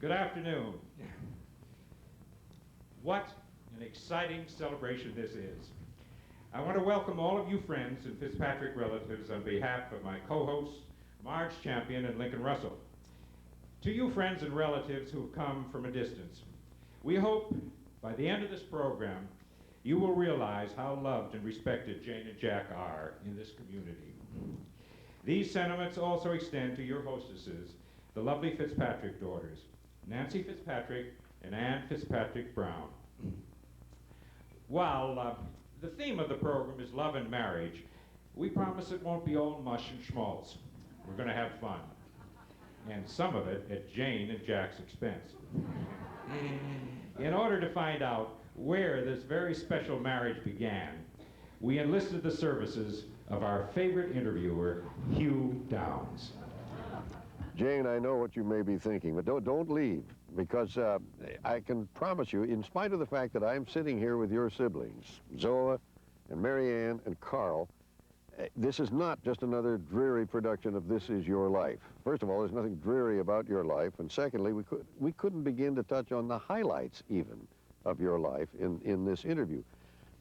Good afternoon. What an exciting celebration this is. I want to welcome all of you friends and Fitzpatrick relatives on behalf of my co-hosts, Marge Champion and Lincoln Russell. To you friends and relatives who have come from a distance, we hope by the end of this program, you will realize how loved and respected Jane and Jack are in this community. These sentiments also extend to your hostesses, the lovely Fitzpatrick daughters, Nancy Fitzpatrick and Ann Fitzpatrick Brown. While the theme of the program is love and marriage, we promise it won't be all mush and schmaltz. We're going to have fun, and some of it at Jane and Jack's expense. In order to find out where this very special marriage began, we enlisted the services of our favorite interviewer, Hugh Downs. Jane, I know what you may be thinking, but don't leave, because I can promise you, in spite of the fact that I'm sitting here with your siblings, Zoa and Mary Ann and Carl, this is not just another dreary production of This Is Your Life. First of all, there's nothing dreary about your life, and secondly, we couldn't begin to touch on the highlights even of your life in this interview.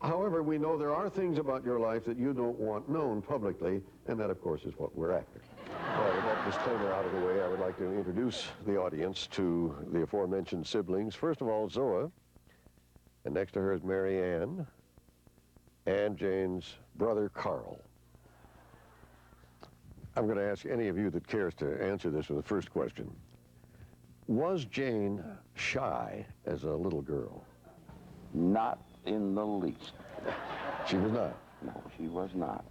However, we know there are things about your life that you don't want known publicly, and that, of course, is what we're after. Well, with that disclaimer out of the way, I would like to introduce the audience to the aforementioned siblings. First of all, Zoa, and next to her is Mary Ann, and Jane's brother, Carl. I'm going to ask any of you that cares to answer this with the first question. Was Jane shy as a little girl? Not in the least. She was not? No, she was not.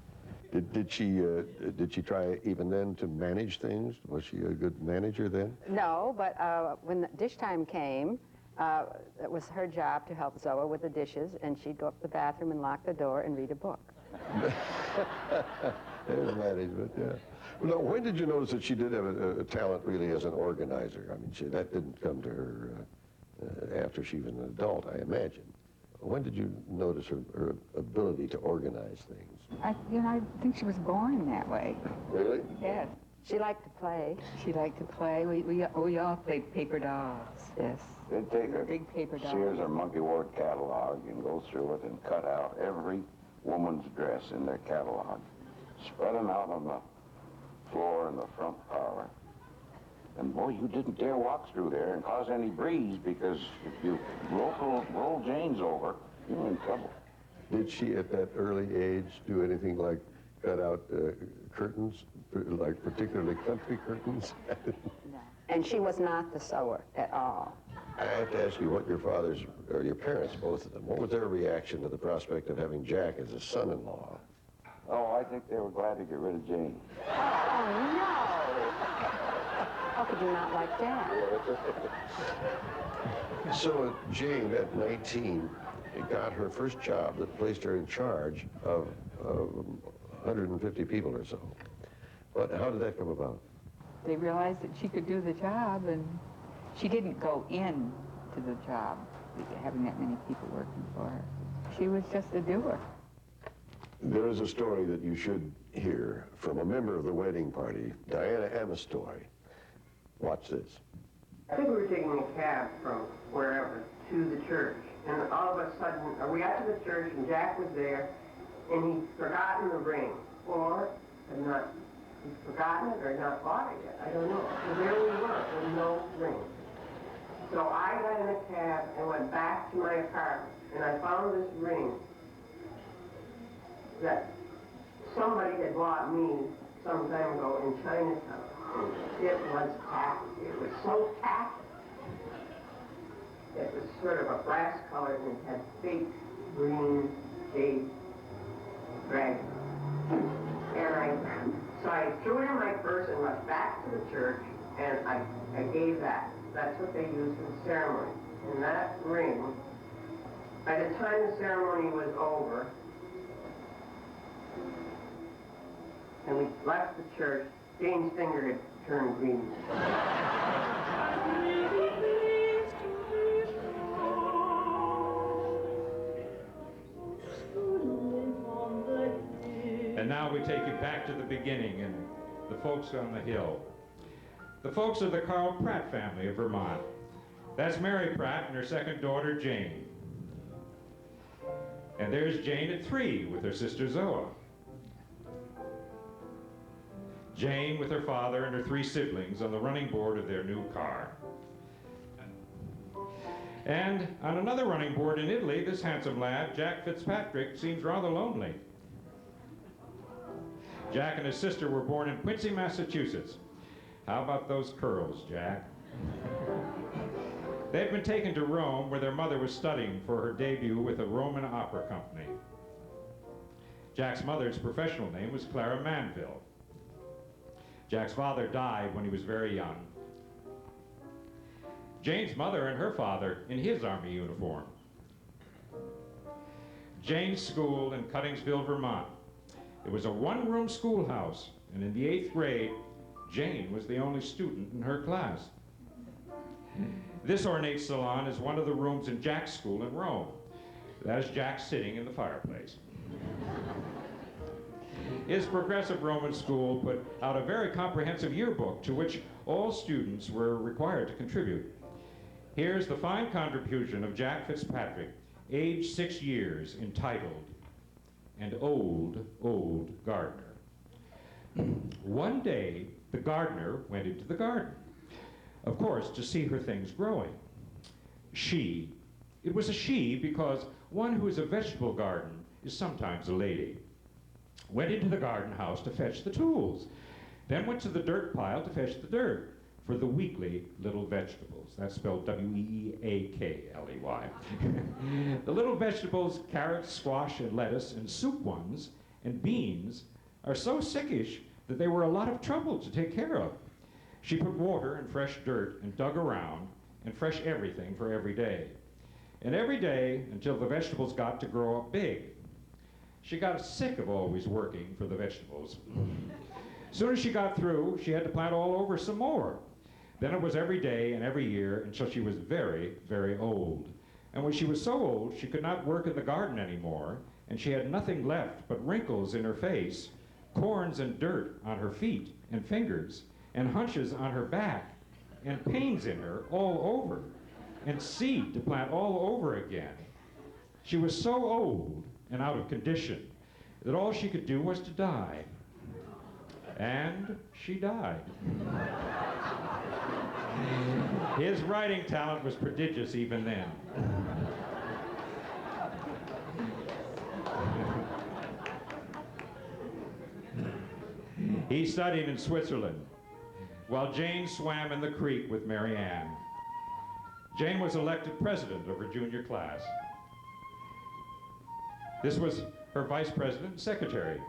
Did she try even then to manage things? Was she a good manager then? No, but when the dish time came, it was her job to help Zoa with the dishes, and she'd go up to the bathroom and lock the door and read a book. There's management, yeah. Well, now, when did you notice that she did have a talent really as an organizer? I mean, that didn't come to her after she was an adult, I imagine. When did you notice her ability to organize things? I think she was born that way. Really? Yes. She liked to play. She liked to play. We all played paper dolls. Yes. They'd take a Big paper dolls. Sears or Monkey Ward catalog and go through it and cut out every woman's dress in their catalog, spread them out on the floor in the front parlor. And boy, you didn't dare walk through there and cause any breeze, because if you roll Jane's over, you were in trouble. Did she, at that early age, do anything like cut out curtains, like particularly country curtains? No. And she was not the sewer at all. I have to ask you what your fathers, or your parents, both of them, what was their reaction to the prospect of having Jack as a son-in-law? Oh, I think they were glad to get rid of Jane. Oh, no! How could you not like Jack? So Jane, at 19, got her first job that placed her in charge of 150 people or so. But how did that come about? They realized that she could do the job, and she didn't go in to the job, having that many people working for her. She was just a doer. There is a story that you should hear from a member of the wedding party, Diana Amistoy. Watch this. I think we were taking a cab from wherever to the church, and all of a sudden, we got to the church, and Jack was there, and he'd forgotten the ring, or had not, he'd forgotten it or not bought it yet, I don't know. So there we were, with no ring. So I got in a cab and went back to my apartment, and I found this ring that somebody had bought me some time ago in Chinatown. It was tacky. It was so tacky. It was sort of a brass color, and it had big green jade dragon. So I threw it in my purse and went back to the church, and I gave that. That's what they used for the ceremony. And that ring, by the time the ceremony was over, and we left the church, Jane's finger had turned green. And now we take you back to the beginning and the folks on the hill. The folks of the Carl Pratt family of Vermont. That's Mary Pratt and her second daughter, Jane. And there's Jane at 3 with her sister Zoa. Jane with her father and her 3 siblings on the running board of their new car. And on another running board in Italy, this handsome lad, Jack Fitzpatrick, seems rather lonely. Jack and his sister were born in Quincy, Massachusetts. How about those curls, Jack? They'd been taken to Rome, where their mother was studying for her debut with a Roman opera company. Jack's mother's professional name was Clara Manville. Jack's father died when he was very young. Jane's mother and her father in his army uniform. Jane's school in Cuttingsville, Vermont. It was a one-room schoolhouse, and in the 8th grade, Jane was the only student in her class. This ornate salon is one of the rooms in Jack's school in Rome. That is Jack sitting in the fireplace. His progressive Roman school put out a very comprehensive yearbook to which all students were required to contribute. Here's the fine contribution of Jack Fitzpatrick, age 6 years, entitled, "An Old, Old Gardener." One day, the gardener went into the garden, of course, to see her things growing. It was a she because one who is a vegetable garden is sometimes a lady, went into the garden house to fetch the tools, then went to the dirt pile to fetch the dirt for the weekly little vegetables. That's spelled W-E-A-K-L-E-Y. The little vegetables, carrots, squash, and lettuce, and soup ones, and beans, are so sickish that they were a lot of trouble to take care of. She put water and fresh dirt and dug around and fresh everything for every day. And every day until the vegetables got to grow up big. She got sick of always working for the vegetables. As soon as she got through, she had to plant all over some more. Then it was every day and every year until she was very, very old. And when she was so old, she could not work in the garden anymore, and she had nothing left but wrinkles in her face, corns and dirt on her feet and fingers, and hunches on her back, and pains in her all over, and seed to plant all over again. She was so old and out of condition that all she could do was to die. And she died. His writing talent was prodigious even then. He studied in Switzerland, while Jane swam in the creek with Mary Ann. Jane was elected president of her junior class. This was her vice president and secretary.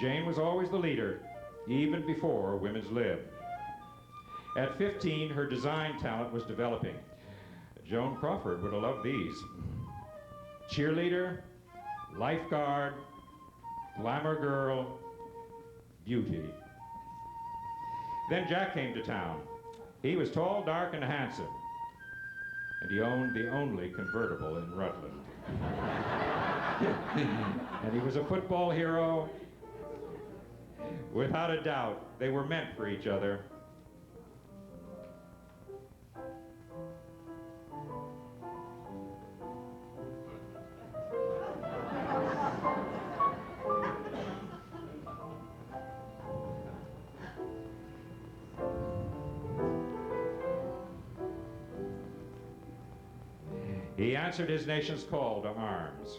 Jane was always the leader, even before women's lib. At 15, her design talent was developing. Joan Crawford would have loved these. Cheerleader, lifeguard, glamour girl, beauty. Then Jack came to town. He was tall, dark, and handsome, and he owned the only convertible in Rutland. And he was a football hero. Without a doubt, they were meant for each other. He answered his nation's call to arms.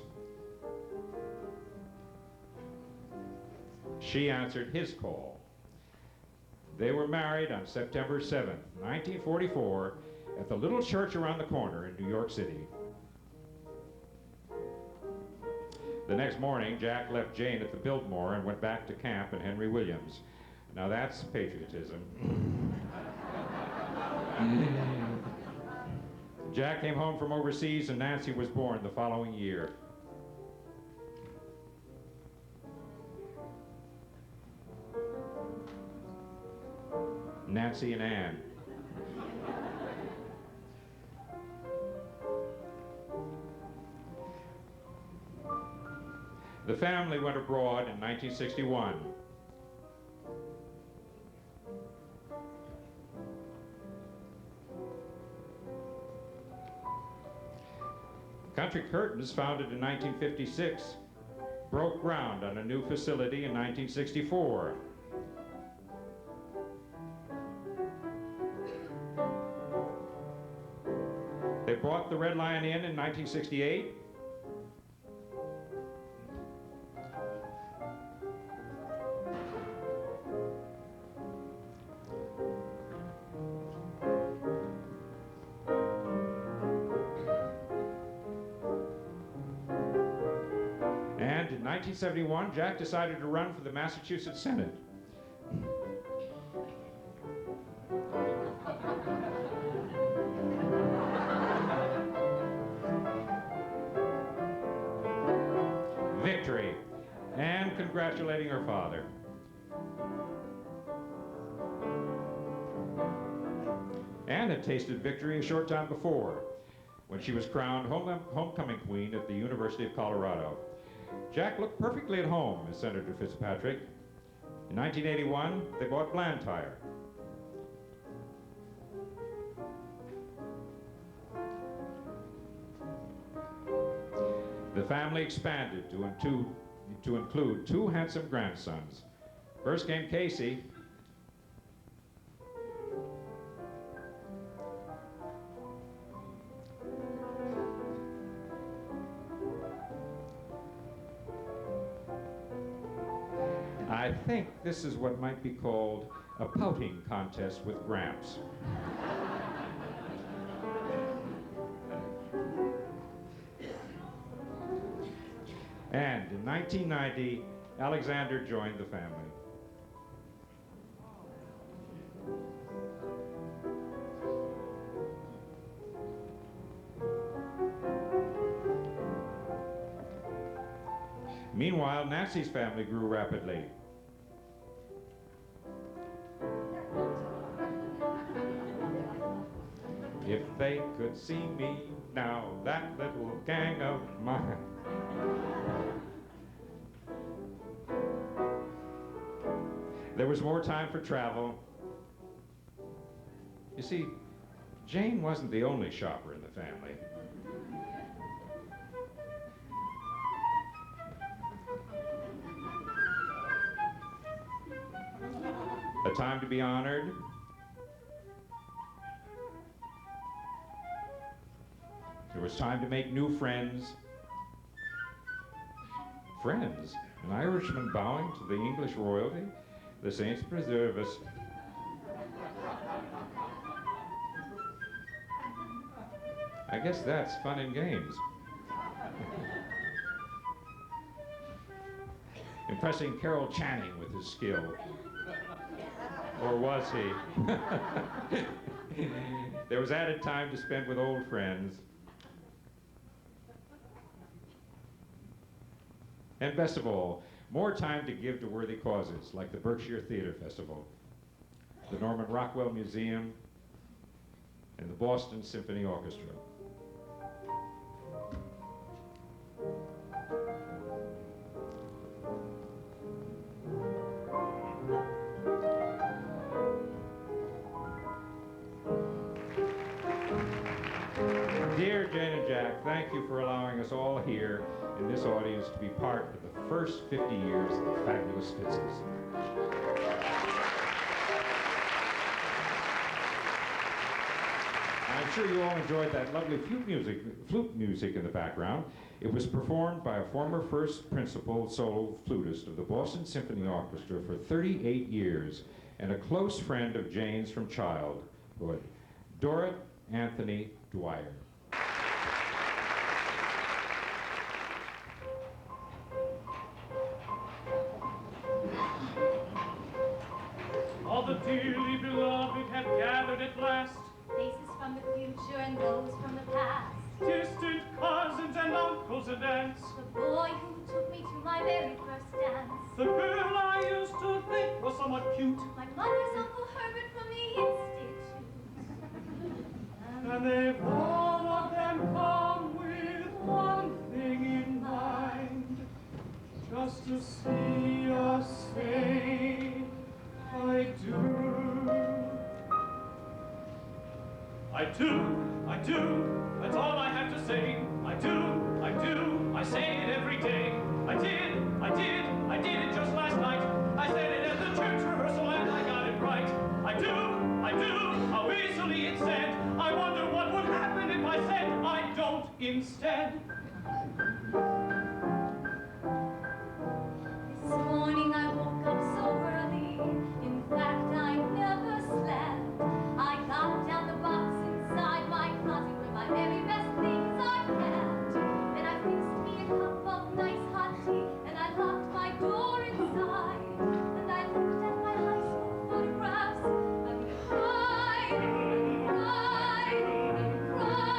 She answered his call. They were married on September 7th, 1944, at the little church around the corner in New York City. The next morning, Jack left Jane at the Biltmore and went back to camp in Henry Williams. Now that's patriotism. Jack came home from overseas and Nancy was born the following year. Nancy and Ann. The family went abroad in 1961. Country Curtains, founded in 1956, broke ground on a new facility in 1964. They bought the Red Lion Inn in 1968. And in 1971, Jack decided to run for the Massachusetts Senate. Victory, and congratulating her father. Anne had tasted victory a short time before, when she was crowned homecoming queen at the University of Colorado. Jack looked perfectly at home as Senator Fitzpatrick. In 1981, they bought Blantyre. The family expanded to include two handsome grandsons. First came Casey. I think this is what might be called a pouting contest with Gramps. And in 1990, Alexander joined the family. Meanwhile, Nancy's family grew rapidly. If they could see me now, that little gang of mine. There was more time for travel. You see, Jane wasn't the only shopper in the family. A time to be honored. There was time to make new friends. Friends? An Irishman bowing to the English royalty? The saints preserve us. I guess that's fun and games. Impressing Carol Channing with his skill. Or was he? There was added time to spend with old friends. And best of all, more time to give to worthy causes, like the Berkshire Theater Festival, the Norman Rockwell Museum, and the Boston Symphony Orchestra. Dear Jane and Jack, thank you for allowing us all here in this audience to be part of the first 50 years of the Fabulous Fitzes. I'm sure you all enjoyed that lovely flute music in the background. It was performed by a former first principal solo flutist of the Boston Symphony Orchestra for 38 years and a close friend of Jane's from childhood, Dorrit Anthony Dwyer. All the dearly beloved have gathered at last. Faces from the future and those from the past. Distant cousins and uncles and aunts. The boy who took me to my very first dance. The girl I used to think was somewhat cute. My mother's Uncle Herbert from the Institute. And they've all of them come with one thing in mind. Just to see us say, I do. I do, that's all I have to say. I do, I say it every day. I did it just last night. I said it at the church rehearsal and I got it right. I do, how easily it's said. I wonder what would happen if I said I don't instead. This morning I woke up so early. In fact, I never slept. I got down the box inside my closet where my very best things are kept. Then I fixed me a cup of nice hot tea and I locked my door inside. And I looked at my high school photographs and cried and cried and cried.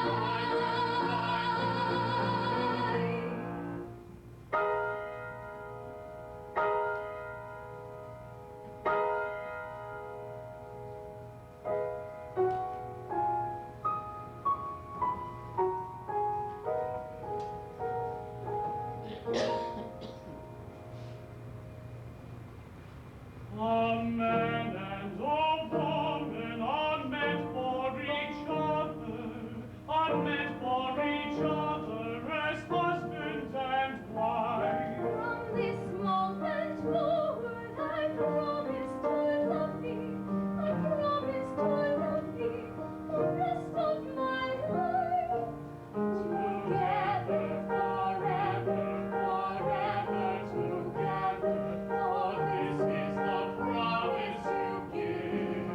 A man and a woman are meant for each other as husband and wife. From this moment forward, I promise to love thee. I promise to love thee the rest of my life. Together forever, forever together. For this is the promise you give.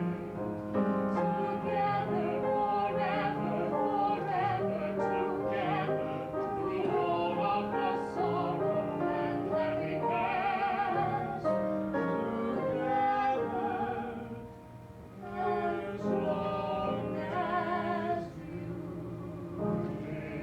Together forever, forever together. Through all of the sorrow and happiness. Together as long as you live.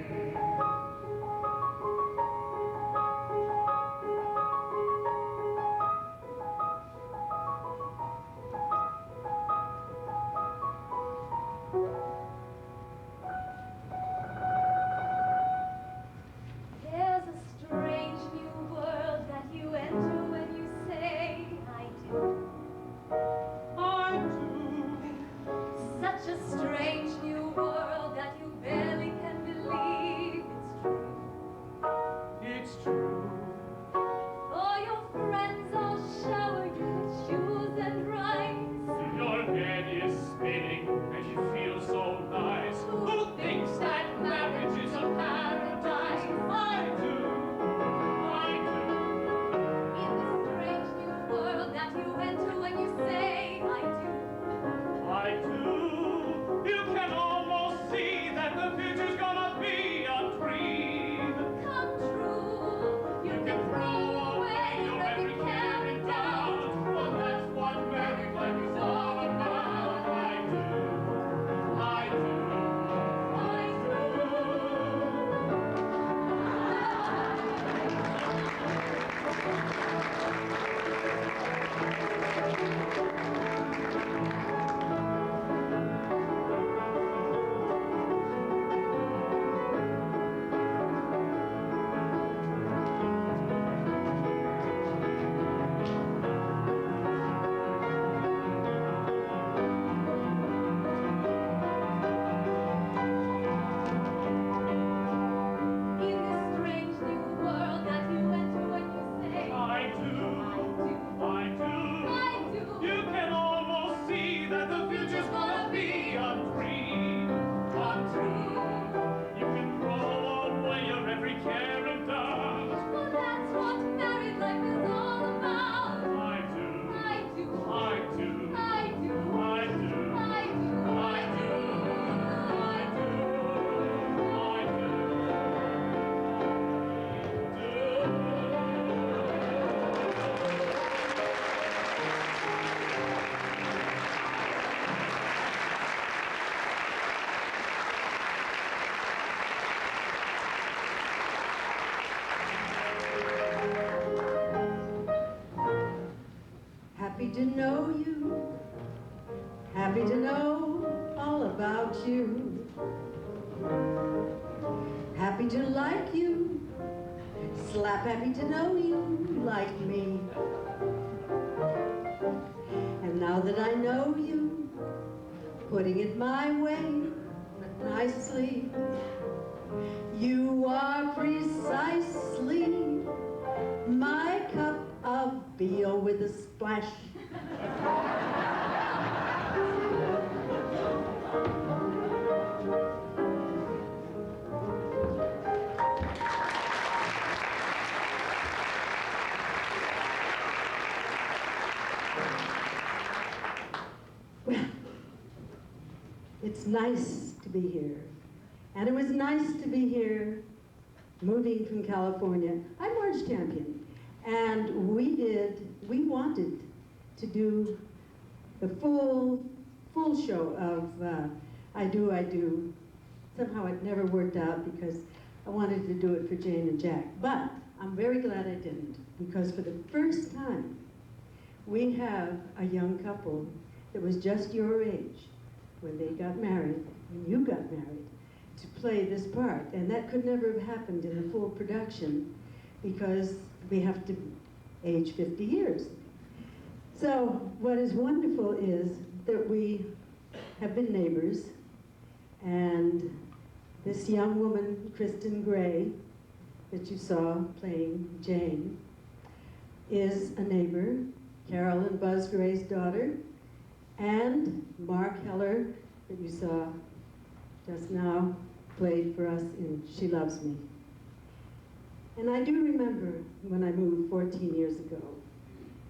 There's a strange new world that you enter when you say I do. Such a strange new world that you barely can believe it's true. For your friends all shower you with shoes and rice. Your head is spinning and you feel so nice. Who thinks that marriage is a paradise? I do. In this strange new world that you enter when you say I do. I do. You can almost see that the future's gonna be a dream. Come true. You can throw away your every care and doubt, for that's what married life is all about. I do. Happy to know you, happy to know all about you, happy to like you, slap happy to know you like me. And now that I know you, putting it my way, nicely. You are precisely my cup of veal with a splash. Well, it's nice to be here. And it was nice to be here moving from California. I'm Marge Champion. And we wanted to do the full show of I Do. Somehow it never worked out because I wanted to do it for Jane and Jack. But I'm very glad I didn't, because for the first time, we have a young couple that was just your age when they got married, when you got married, to play this part. And that could never have happened in a full production because we have to age 50 years. So what is wonderful is that we have been neighbors, and this young woman, Kristen Gray, that you saw playing Jane, is a neighbor, Carol and Buzz Gray's daughter, and Mark Heller, that you saw just now, played for us in She Loves Me. And I do remember when I moved 14 years ago,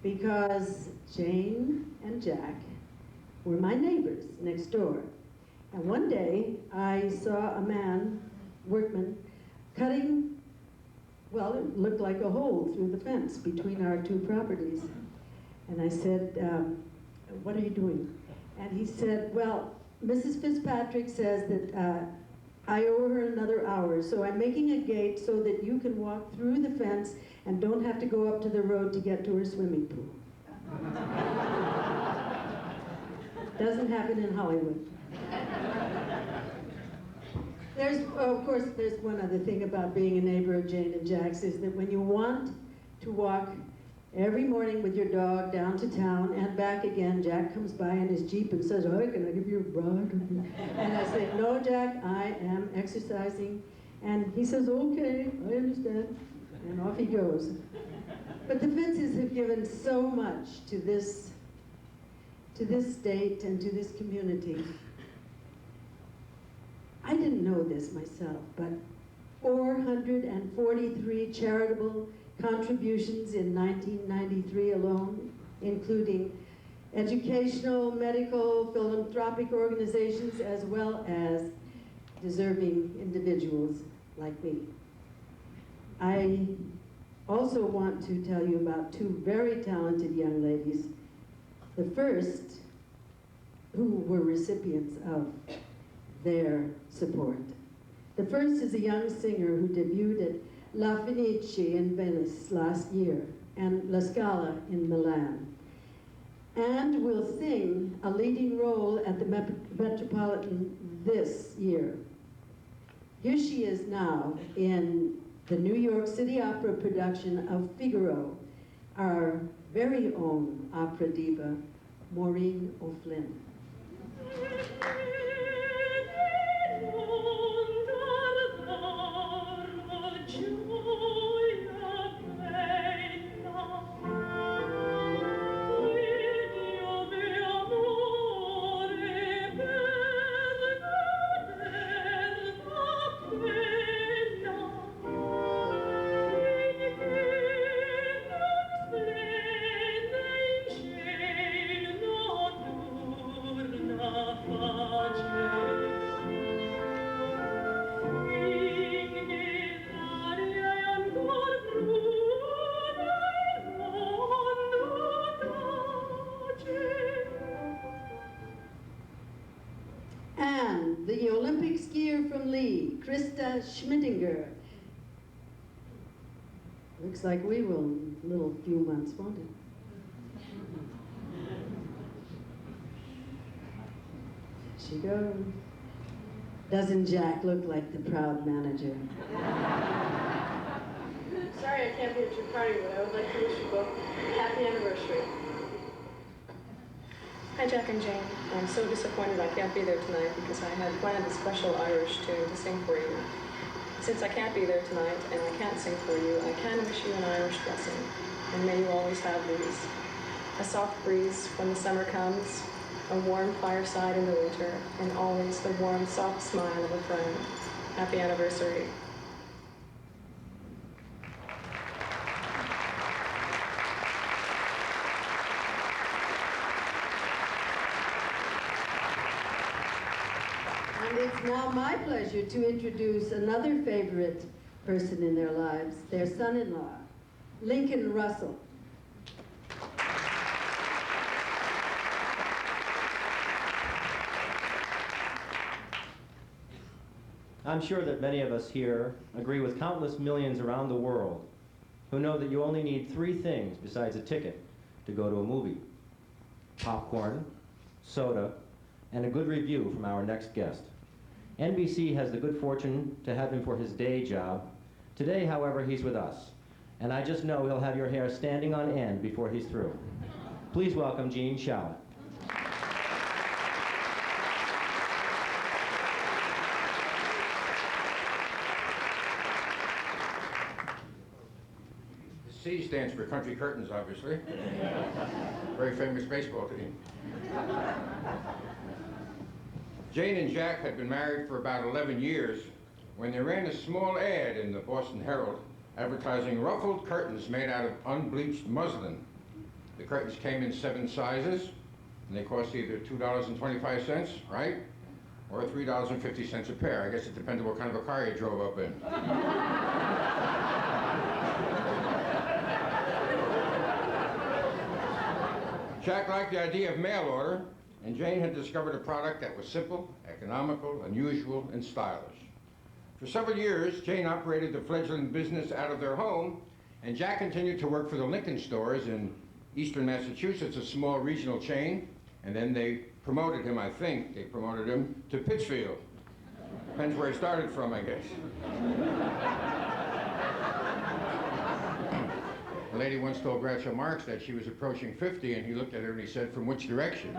because Jane and Jack were my neighbors next door. And one day, I saw a workman, cutting, well, it looked like a hole through the fence between our two properties. And I said, what are you doing? And he said, well, Mrs. Fitzpatrick says that I owe her another hour, so I'm making a gate so that you can walk through the fence and don't have to go up to the road to get to her swimming pool. Doesn't happen in Hollywood. Of course, there's one other thing about being a neighbor of Jane and Jack's, is that when you want to walk every morning with your dog down to town and back again, Jack comes by in his Jeep and says, oh, can I give you a ride? And I say, no, Jack, I am exercising. And he says, okay, I understand. And off he goes. But the Fitzes have given so much to this state and to this community. I didn't know this myself, but 443 charitable contributions in 1993 alone, including educational, medical, philanthropic organizations, as well as deserving individuals like me. I also want to tell you about two very talented young ladies. The first, who were recipients of their support. The first is a young singer who debuted at La Fenice in Venice last year and La Scala in Milan, and will sing a leading role at the Metropolitan this year. Here she is now in the New York City Opera production of Figaro, our very own opera diva, Maureen O'Flynn. And the Olympic skier from Lee, Krista Schmittinger. Looks like we will in a little few months, won't it? She goes. Doesn't Jack look like the proud manager? Sorry I can't be at your party, but I would like to wish you both a happy anniversary. Hi, Jack and Jane. I'm so disappointed I can't be there tonight because I had planned a special Irish tune to sing for you. Since I can't be there tonight and I can't sing for you, I can wish you an Irish blessing, and may you always have these. A soft breeze when the summer comes, a warm fireside in the winter, and always the warm, soft smile of a friend. Happy anniversary. And it's now my pleasure to introduce another favorite person in their lives, their son-in-law, Lincoln Russell. I'm sure that many of us here agree with countless millions around the world who know that you only need 3 things besides a ticket to go to a movie: popcorn, soda, and a good review from our next guest. NBC has the good fortune to have him for his day job. Today, however, he's with us, and I just know he'll have your hair standing on end before he's through. Please welcome Gene Shalit. C stands for Country Curtains, obviously. Very famous baseball team. Jane and Jack had been married for about 11 years when they ran a small ad in the Boston Herald advertising ruffled curtains made out of unbleached muslin. The curtains came in 7 sizes, and they cost either $2.25, right, or $3.50 a pair. I guess it depended what kind of a car you drove up in. Jack liked the idea of mail order, and Jane had discovered a product that was simple, economical, unusual, and stylish. For several years, Jane operated the fledgling business out of their home, and Jack continued to work for the Lincoln stores in eastern Massachusetts, a small regional chain, and then they promoted him, I think, they promoted him to Pittsfield. Depends where he started from, I guess. A lady once told Groucho Marx that she was approaching 50, and he looked at her and he said, "From which direction?"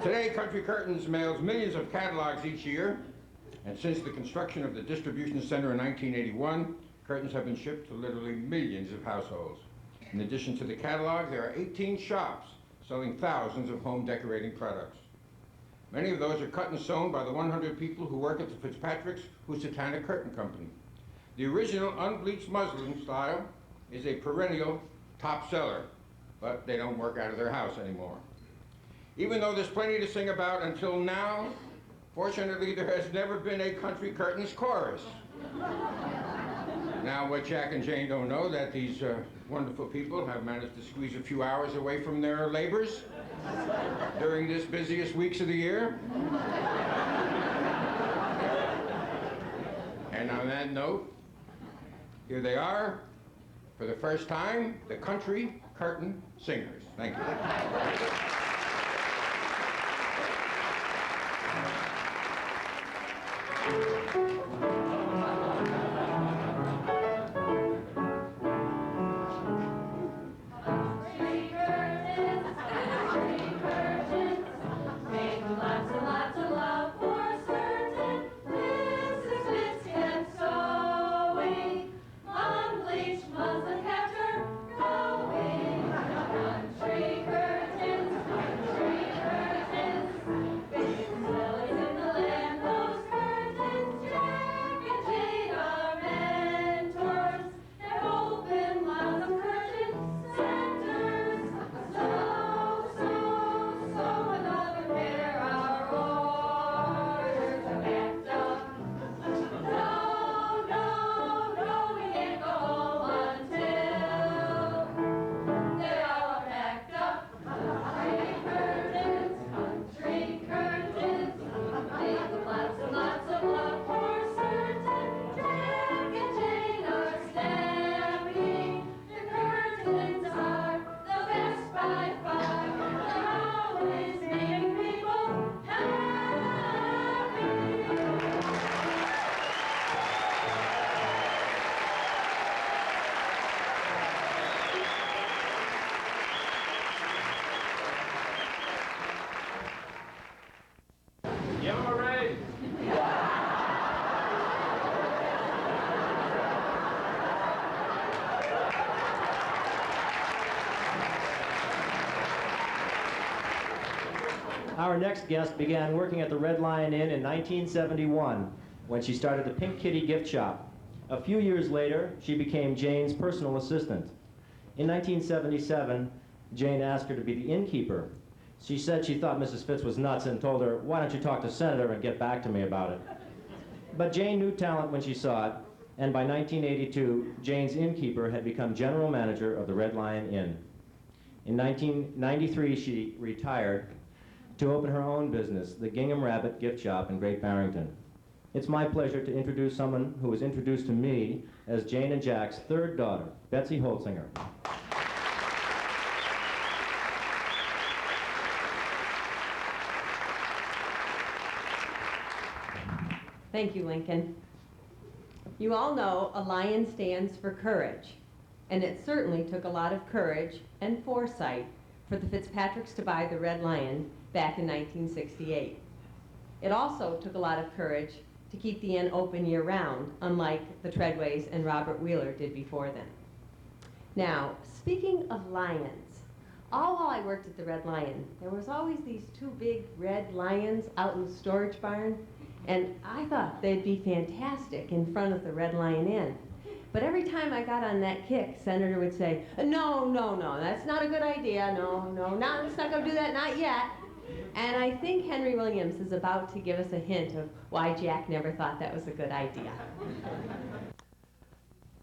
Today, Country Curtains mails millions of catalogs each year, and since the construction of the distribution center in 1981, curtains have been shipped to literally millions of households. In addition to the catalog, there are 18 shops selling thousands of home decorating products. Many of those are cut and sewn by the 100 people who work at the Fitzpatrick's Housatonic Curtain Company. The original unbleached muslin style is a perennial top seller, but they don't work out of their house anymore. Even though there's plenty to sing about until now, fortunately there has never been a Country Curtains chorus. Now, what Jack and Jane don't know, that these wonderful people have managed to squeeze a few hours away from their labors during this busiest weeks of the year. And on that note, here they are, for the first time, the Country Curtain Singers. Thank you. Unbleached muslin kept her going. Country curtains Our next guest began working at the Red Lion Inn in 1971 when she started the Pink Kitty gift shop. A few years later, she became Jane's personal assistant. In 1977, Jane asked her to be the innkeeper. She said she thought Mrs. Fitz was nuts and told her, "Why don't you talk to Senator and get back to me about it?" But Jane knew talent when she saw it, and by 1982, Jane's innkeeper had become general manager of the Red Lion Inn. In 1993, she retired to open her own business, the Gingham Rabbit Gift Shop in Great Barrington. It's my pleasure to introduce someone who was introduced to me as Jane and Jack's third daughter, Betsy Holtzinger. Thank you, Lincoln. You all know a lion stands for courage, and it certainly took a lot of courage and foresight for the Fitzpatricks to buy the Red Lion back in 1968. It also took a lot of courage to keep the inn open year-round, unlike the Treadways and Robert Wheeler did before them. Now, speaking of lions, all while I worked at the Red Lion, there was always these two big red lions out in the storage barn, and I thought they'd be fantastic in front of the Red Lion Inn. But every time I got on that kick, Senator would say, no, that's not a good idea. No, let's not go do that, not yet. And I think Henry Williams is about to give us a hint of why Jack never thought that was a good idea.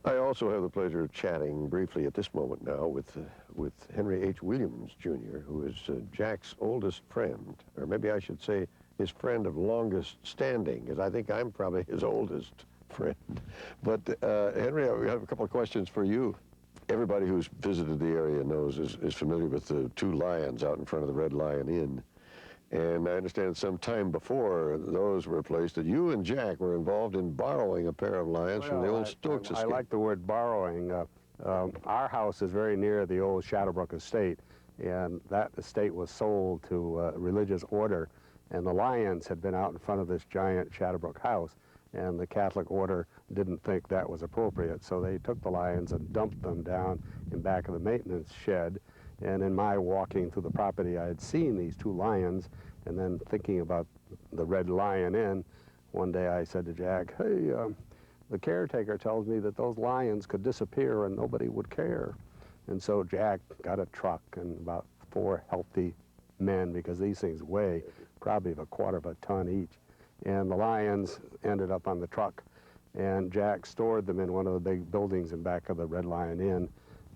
I also have the pleasure of chatting briefly at this moment now with Henry H. Williams, Jr., who is Jack's oldest friend, or maybe I should say his friend of longest standing, because I think I'm probably his oldest friend. But Henry, I have a couple of questions for you. Everybody who's visited the area knows, is familiar with the two lions out in front of the Red Lion Inn. And I understand some time before those were placed that you and Jack were involved in borrowing a pair of lions from the old Stokes estate. I like the word borrowing. Our house is very near the old Shadowbrook estate, and that estate was sold to a religious order, and the lions had been out in front of this giant Shadowbrook house, and the Catholic order didn't think that was appropriate, so they took the lions and dumped them down in back of the maintenance shed. And in my walking through the property, I had seen these two lions, and then thinking about the Red Lion Inn, one day I said to Jack, hey, the caretaker tells me that those lions could disappear and nobody would care. And so Jack got a truck and about 4 healthy men, because these things weigh probably a quarter of a ton each. And the lions ended up on the truck, and Jack stored them in one of the big buildings in back of the Red Lion Inn.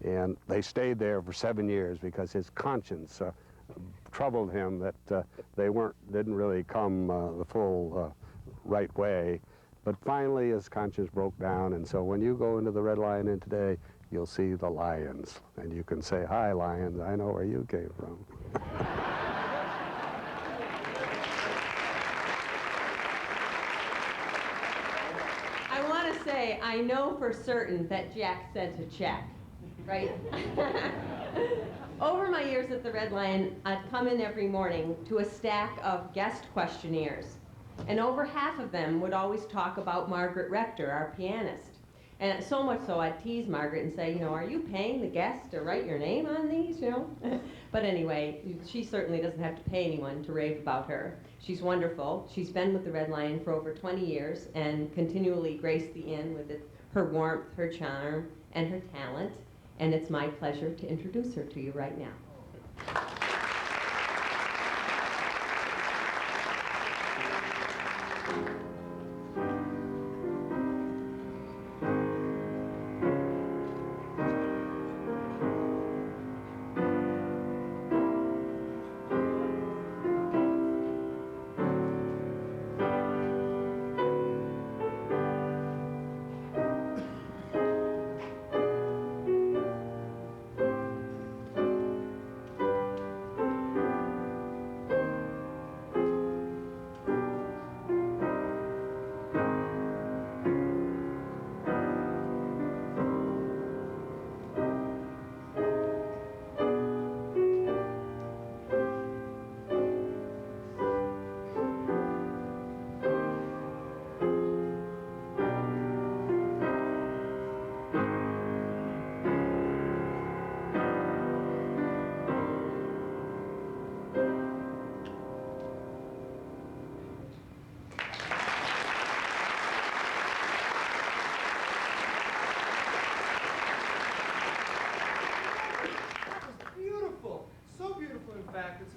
And they stayed there for 7 years because his conscience troubled him that they didn't really come the full right way. But finally his conscience broke down, and so when you go into the Red Lion Inn today, you'll see the lions. And you can say, hi, lions, I know where you came from. I want to say, I know for certain that Jack sent a check, right? Over my years at the Red Lion, I'd come in every morning to a stack of guest questionnaires, and over half of them would always talk about Margaret Rector, our pianist. And so much so I'd tease Margaret and say, are you paying the guest to write your name on these, But anyway, she certainly doesn't have to pay anyone to rave about her. She's wonderful. She's been with the Red Lion for over 20 years and continually graced the inn with her warmth, her charm, and her talent. And it's my pleasure to introduce her to you right now.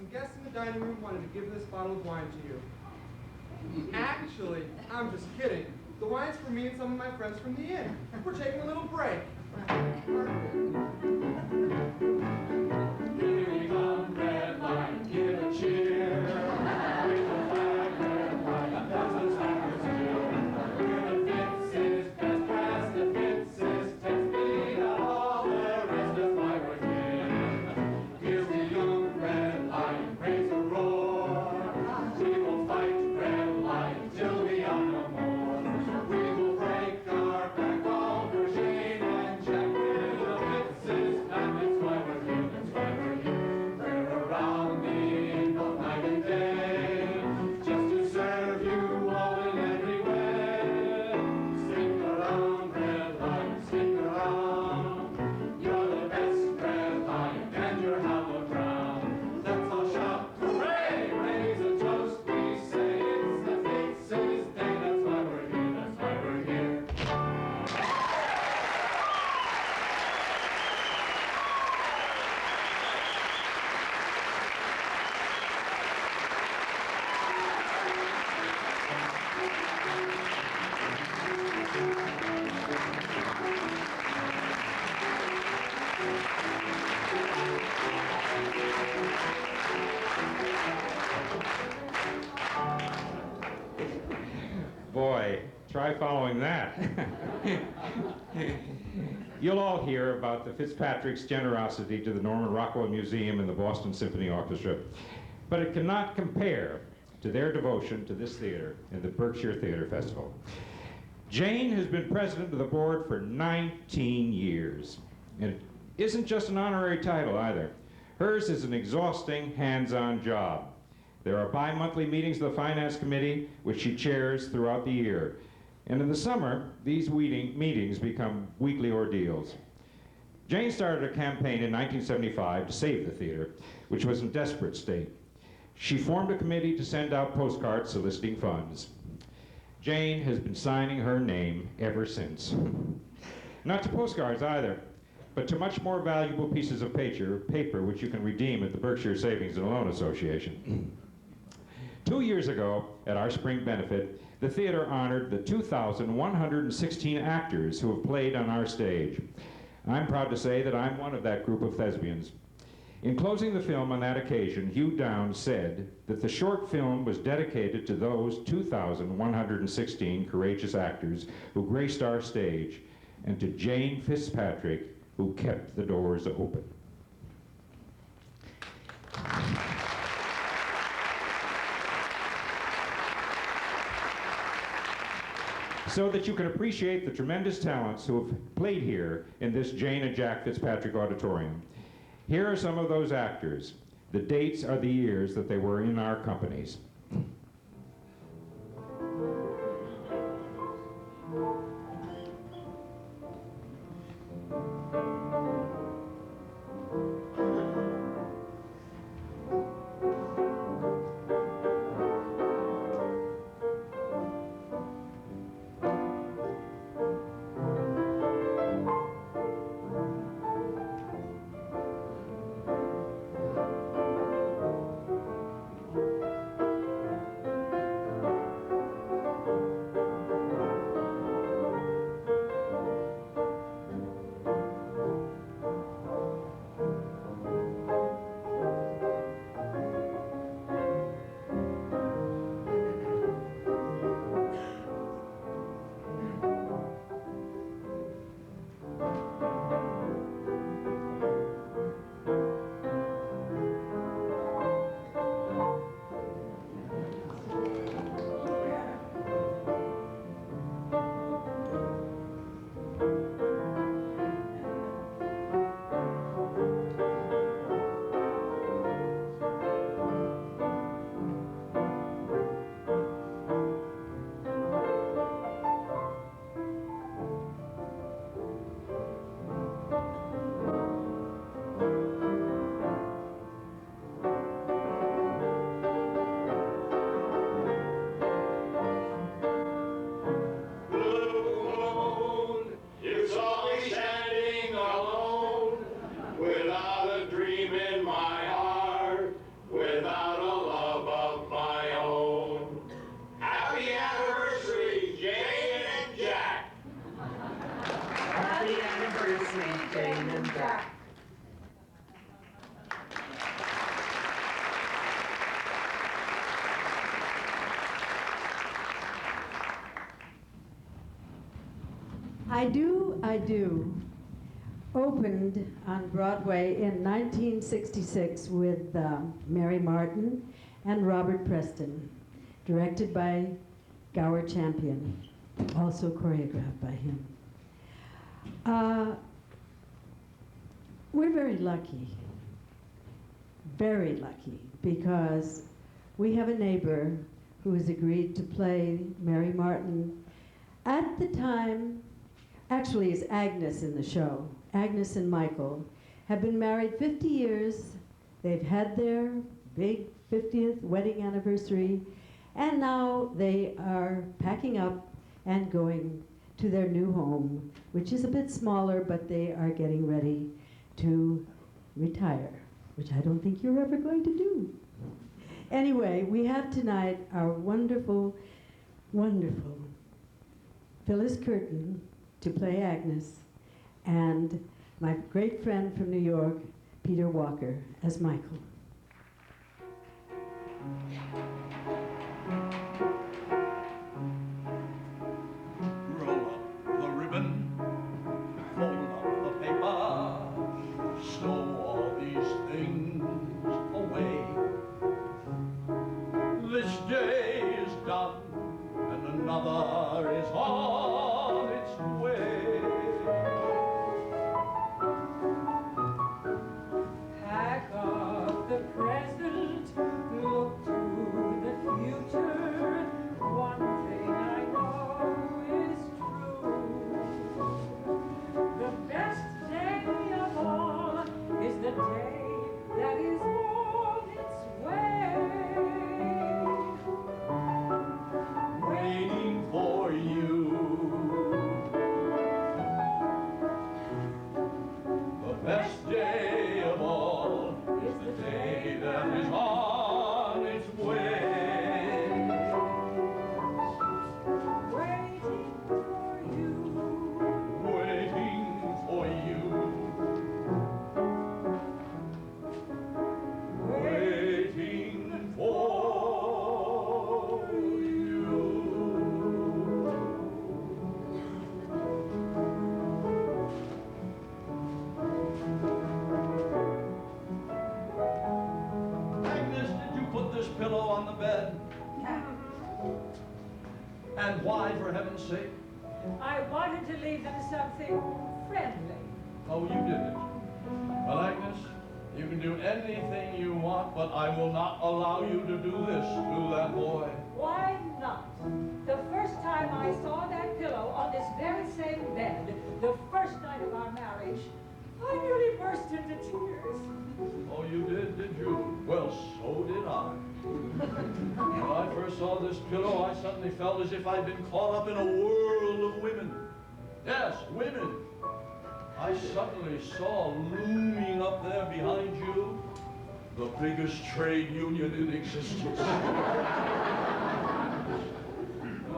some guests in the dining room wanted to give this bottle of wine to you. Actually, I'm just kidding. The wine's for me and some of my friends from the inn. We're taking a little break. Give on red line, give a cheer. With the flag red line, that's the Tigers do. We're the Fitzes, best press, the Fitzes, 10 feet all the rest is why we're here. Here's the young red line, raise a roar. We will fight red line till we are no more. We will break our back all for Shane and Jack. We're the Fitzes, and that's why we're here, that's why we're here. We're around the inn both night and day, just to serve you all in every way. Stick around, red line, stick around. You're the best red line, and you're hallowed ground. Let's all shout, hooray! Raise a toast, we say it's the Fitzes' day. That's why we're here, that's why we're here. Boy, try following that. You'll all hear about the Fitzpatrick's generosity to the Norman Rockwell Museum and the Boston Symphony Orchestra, but it cannot compare to their devotion to this theater and the Berkshire Theater Festival. Jane has been president of the board for 19 years, and it isn't just an honorary title either. Hers is an exhausting, hands-on job. There are bi-monthly meetings of the Finance Committee, which she chairs throughout the year. And in the summer, these meetings become weekly ordeals. Jane started a campaign in 1975 to save the theater, which was in desperate state. She formed a committee to send out postcards soliciting funds. Jane has been signing her name ever since. Not to postcards either, but to much more valuable pieces of paper which you can redeem at the Berkshire Savings and Loan Association. 2 years ago, at our spring benefit, the theater honored the 2,116 actors who have played on our stage. I'm proud to say that I'm one of that group of thespians. In closing the film on that occasion, Hugh Downs said that the short film was dedicated to those 2,116 courageous actors who graced our stage, and to Jane Fitzpatrick, who kept the doors open. So that you can appreciate the tremendous talents who have played here in this Jane and Jack Fitzpatrick Auditorium. Here are some of those actors. The dates are the years that they were in our companies. I Do opened on Broadway in 1966 with Mary Martin and Robert Preston, directed by Gower Champion, also choreographed by him. We're very lucky, because we have a neighbor who has agreed to play Mary Martin at the time. Actually, is Agnes in the show. Agnes and Michael have been married 50 years. They've had their big 50th wedding anniversary, and now they are packing up and going to their new home, which is a bit smaller, but they are getting ready to retire, which I don't think you're ever going to do. Anyway, we have tonight our wonderful, wonderful Phyllis Curtin to play Agnes, and my great friend from New York, Peter Walker, as Michael. Roll up the ribbon, fold up the paper, stow all these things away. This day is done, and another is on its way. Pack up the present, look to the future. One thing I know is true. The best day of all is the day that is on its way. Waiting for you. The best day of all is the day that is on its way. Waiting for you. Waiting for you. Waiting for you. Agnes, did you put this pillow on the bed? And why, for heaven's sake? I wanted to leave them something friendly. Oh, you did it. Well, Agnes, you can do anything you want, but I will not allow you to do this to that boy. Why not? The first time I saw that pillow on this very same bed, the first night of our marriage, I nearly burst into tears. Oh, you did you? Well, so did I. When I first saw this pillow, I suddenly felt as if I'd been caught up in a whirl of women. Yes, women. I suddenly saw looming up there behind you the biggest trade union in existence.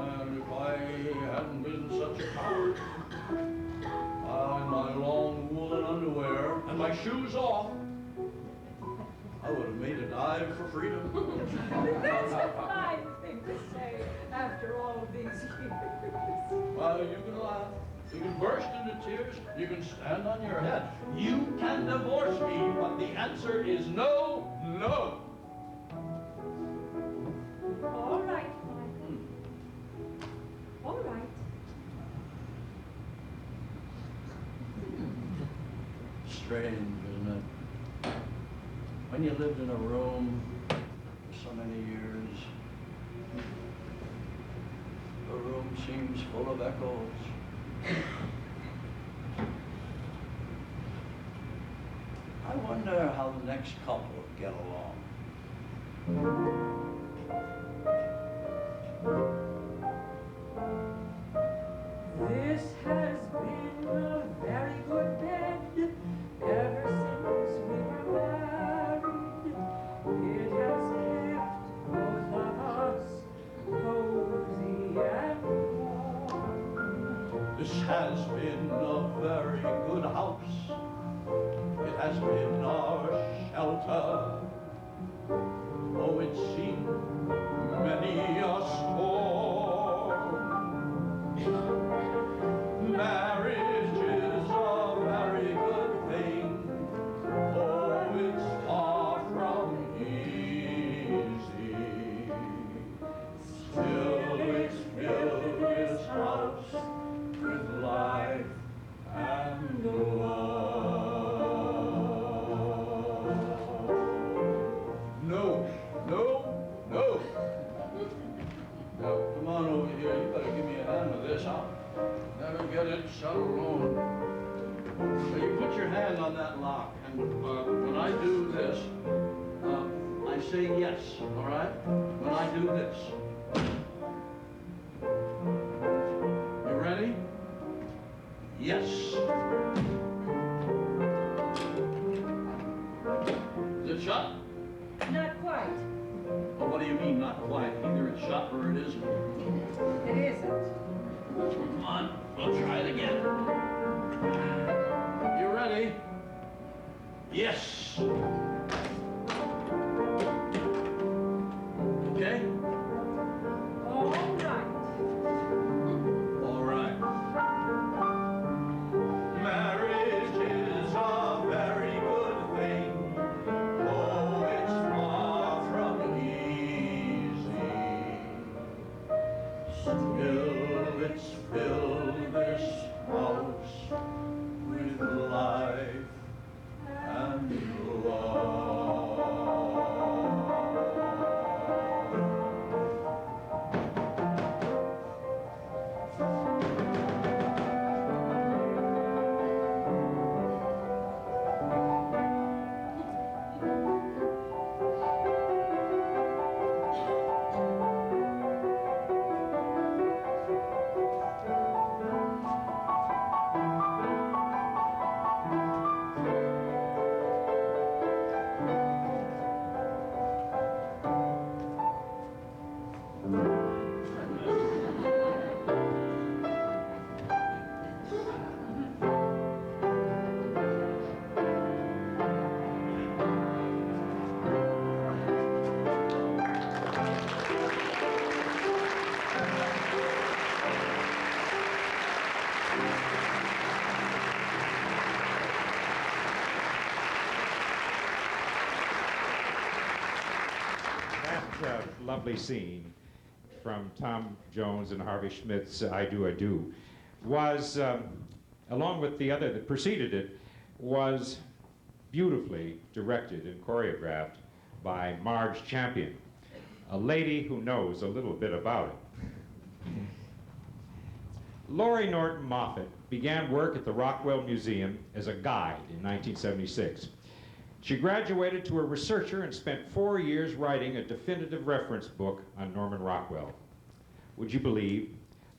And if I hadn't been such a coward, in my long woolen underwear and my shoes off, I would have made a dive for freedom. That's a fine thing to say after all of these years. Well, you can laugh, you can burst into tears, you can stand on your head. You can divorce me, but the answer is no, no. All right, Michael. All right. Strange, isn't it? When you lived in a room for so many years, the room seems full of echoes. I wonder how the next couple get along. This has been a very good bed ever since we were married. It has kept both of us cozy and warm. This has been a very good house. It has been our shelter. Oh, it's seen many a storm. Married catalog, and when I do this, I say yes, all right? When I do this. You ready? Yes. Is it shut? Not quite. Well, what do you mean, not quite? Either it's shut or it isn't. It isn't. Come on, we'll try it again. You ready? Yes. Okay? All right. All right. Marriage is a very good thing, though it's far from easy. Still, it's filled this house with life and love. That lovely scene from Tom Jones and Harvey Schmidt's I Do, I Do was, along with the other that preceded it, was beautifully directed and choreographed by Marge Champion, a lady who knows a little bit about it. Laurie Norton Moffett began work at the Rockwell Museum as a guide in 1976. She graduated to a researcher and spent 4 years writing a definitive reference book on Norman Rockwell. Would you believe,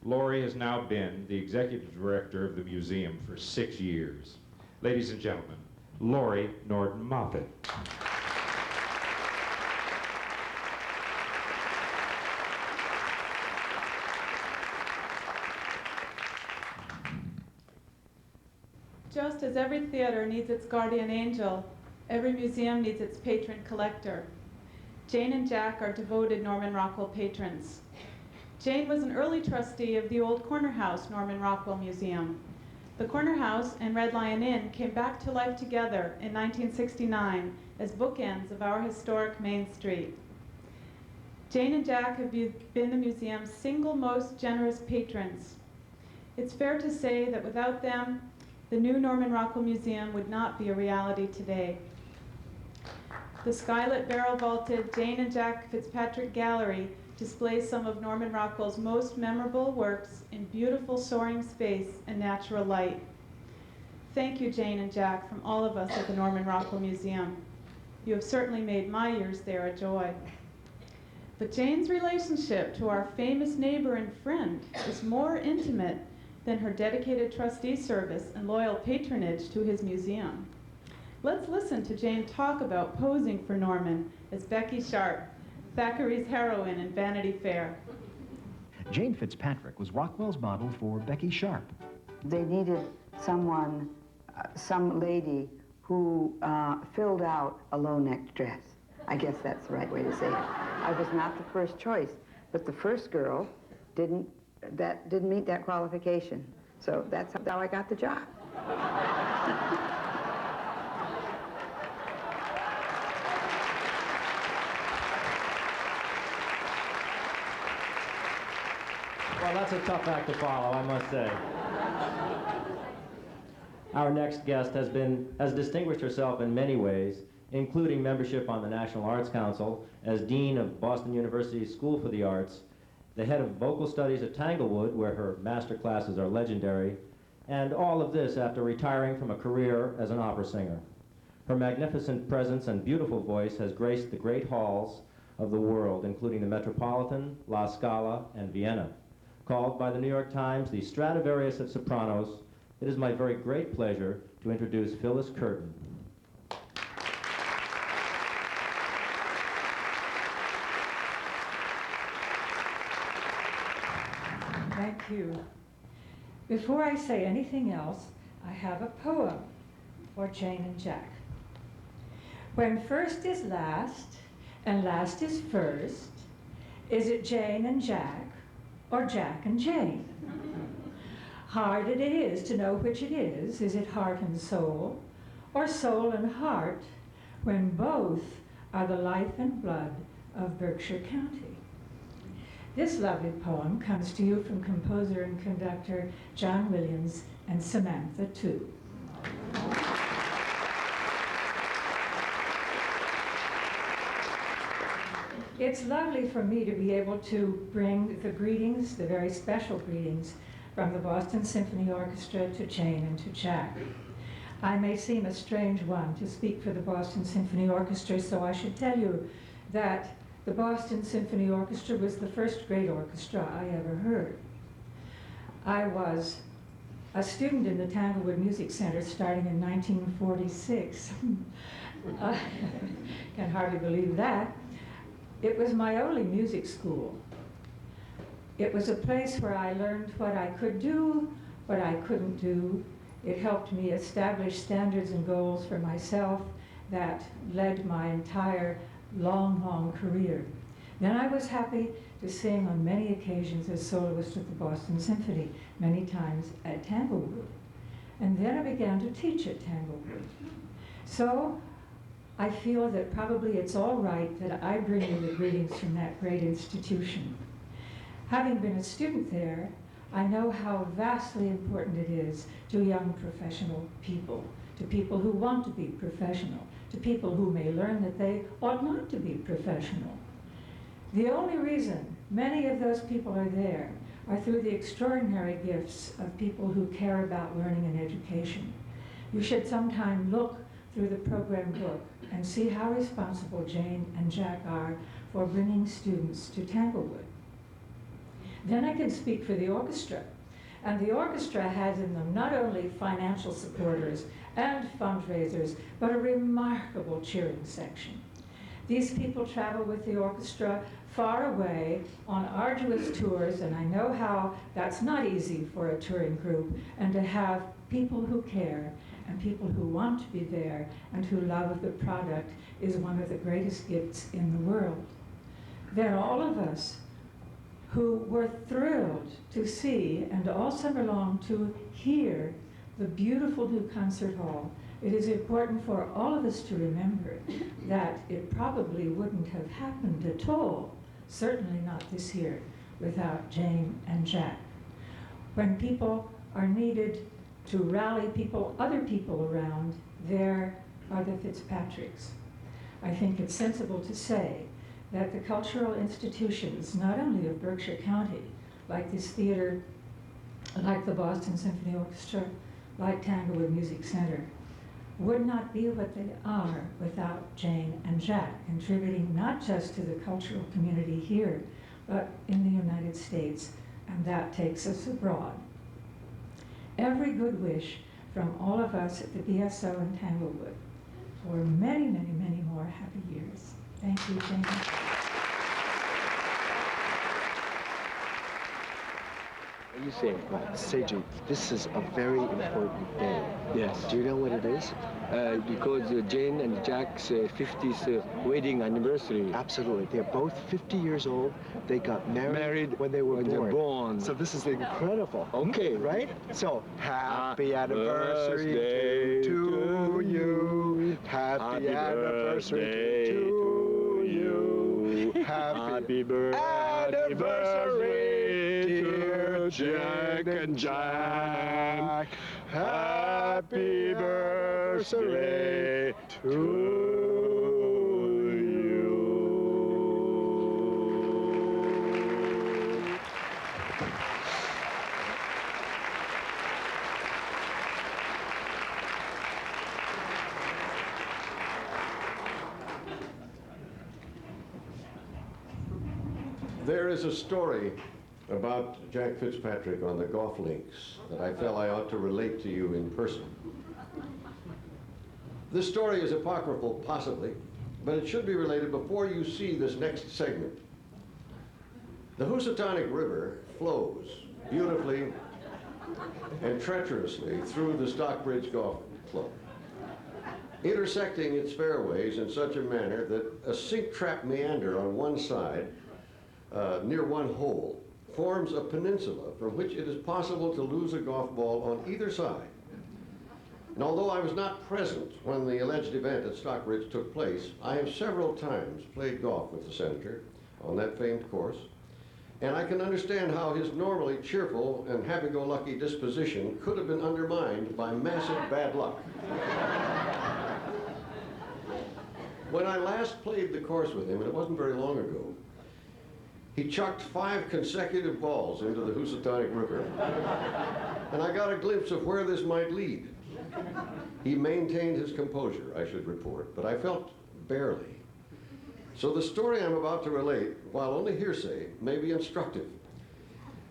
Laurie has now been the executive director of the museum for 6 years. Ladies and gentlemen, Laurie Norton Moffett. Just as every theater needs its guardian angel, every museum needs its patron collector. Jane and Jack are devoted Norman Rockwell patrons. Jane was an early trustee of the old Corner House Norman Rockwell Museum. The Corner House and Red Lion Inn came back to life together in 1969 as bookends of our historic Main Street. Jane and Jack have been the museum's single most generous patrons. It's fair to say that without them, the new Norman Rockwell Museum would not be a reality today. The skylit barrel-vaulted Jane and Jack Fitzpatrick Gallery displays some of Norman Rockwell's most memorable works in beautiful soaring space and natural light. Thank you, Jane and Jack, from all of us at the Norman Rockwell Museum. You have certainly made my years there a joy. But Jane's relationship to our famous neighbor and friend is more intimate than her dedicated trustee service and loyal patronage to his museum. Let's listen to Jane talk about posing for Norman as Becky Sharp, Thackeray's heroine in Vanity Fair. Jane Fitzpatrick was Rockwell's model for Becky Sharp. They needed someone, some lady who filled out a low-necked dress. I guess that's the right way to say it. I was not the first choice, but the first girl didn't meet that qualification. So that's how I got the job. Well, that's a tough act to follow, I must say. Our next guest has distinguished herself in many ways, including membership on the National Arts Council, as Dean of Boston University's School for the Arts, the head of vocal studies at Tanglewood, where her master classes are legendary, and all of this after retiring from a career as an opera singer. Her magnificent presence and beautiful voice has graced the great halls of the world, including the Metropolitan, La Scala, and Vienna. Called by the New York Times the Stradivarius of sopranos, it is my very great pleasure to introduce Phyllis Curtin. Thank you. Before I say anything else, I have a poem for Jane and Jack. When first is last, and last is first, is it Jane and Jack, or Jack and Jane? Hard it is to know which it is it heart and soul, or soul and heart, when both are the life and blood of Berkshire County? This lovely poem comes to you from composer and conductor John Williams and Samantha too. It's lovely for me to be able to bring the greetings, the very special greetings, from the Boston Symphony Orchestra to Jane and to Jack. I may seem a strange one to speak for the Boston Symphony Orchestra, so I should tell you that the Boston Symphony Orchestra was the first great orchestra I ever heard. I was a student in the Tanglewood Music Center starting in 1946. Can hardly believe that. It was my only music school. It was a place where I learned what I could do, what I couldn't do. It helped me establish standards and goals for myself that led my entire long career. Then I was happy to sing on many occasions as soloist with the Boston Symphony, many times at Tanglewood. And then I began to teach at Tanglewood. So I feel that probably it's all right that I bring you the greetings from that great institution. Having been a student there, I know how vastly important it is to young professional people, to people who want to be professional, to people who may learn that they ought not to be professional. The only reason many of those people are there are through the extraordinary gifts of people who care about learning and education. You should sometime look through the program book and see how responsible Jane and Jack are for bringing students to Tanglewood. Then I can speak for the orchestra. And the orchestra has in them not only financial supporters and fundraisers, but a remarkable cheering section. These people travel with the orchestra far away on arduous tours, and I know how that's not easy for a touring group, and to have people who care and people who want to be there and who love the product is one of the greatest gifts in the world. Then all of us who were thrilled to see and all summer long to hear the beautiful new concert hall, it is important for all of us to remember that it probably wouldn't have happened at all, certainly not this year, without Jane and Jack. When people are needed to rally people, other people around, there are the Fitzpatricks. I think it's sensible to say that the cultural institutions, not only of Berkshire County, like this theater, like the Boston Symphony Orchestra, like Tanglewood Music Center, would not be what they are without Jane and Jack, contributing not just to the cultural community here, but in the United States, and that takes us abroad. Every good wish from all of us at the BSO in Tanglewood for many, many, many more happy years. Thank you, Jane. You say, right, Seiji, this is a very important day. Yes. Do you know what it is? Because Jane and Jack's 50th wedding anniversary. Absolutely. They're both 50 years old. They got married when they were born. So this is incredible. Okay. Right? So, happy anniversary to you. Happy anniversary to you. Happy anniversary, dear Jack and Jack. Happy anniversary to you. There is a story about Jack Fitzpatrick on the golf links that I felt I ought to relate to you in person. This story is apocryphal, possibly, but it should be related before you see this next segment. The Housatonic River flows beautifully and treacherously through the Stockbridge Golf Club, intersecting its fairways in such a manner that a sink trap meander on one side, near one hole, forms a peninsula from which it is possible to lose a golf ball on either side. And although I was not present when the alleged event at Stockbridge took place, I have several times played golf with the senator on that famed course, and I can understand how his normally cheerful and happy-go-lucky disposition could have been undermined by massive bad luck. When I last played the course with him, and it wasn't very long ago, he chucked 5 consecutive balls into the Housatonic River, and I got a glimpse of where this might lead. He maintained his composure, I should report, but I felt barely. So the story I'm about to relate, while only hearsay, may be instructive.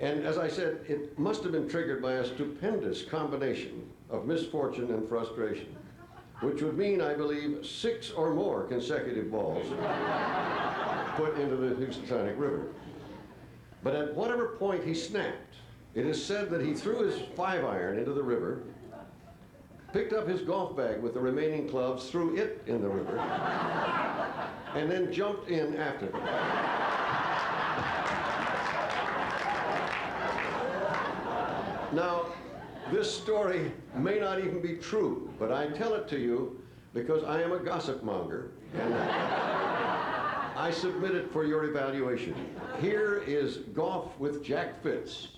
And as I said, it must have been triggered by a stupendous combination of misfortune and frustration, which would mean, I believe, 6 or more consecutive balls put into the Housatonic River. But at whatever point he snapped, it is said that he threw his 5-iron into the river, picked up his golf bag with the remaining clubs, threw it in the river, and then jumped in after them. Now, this story may not even be true, but I tell it to you because I am a gossip monger, and I submit it for your evaluation. Here is Golf with Jack Fitz.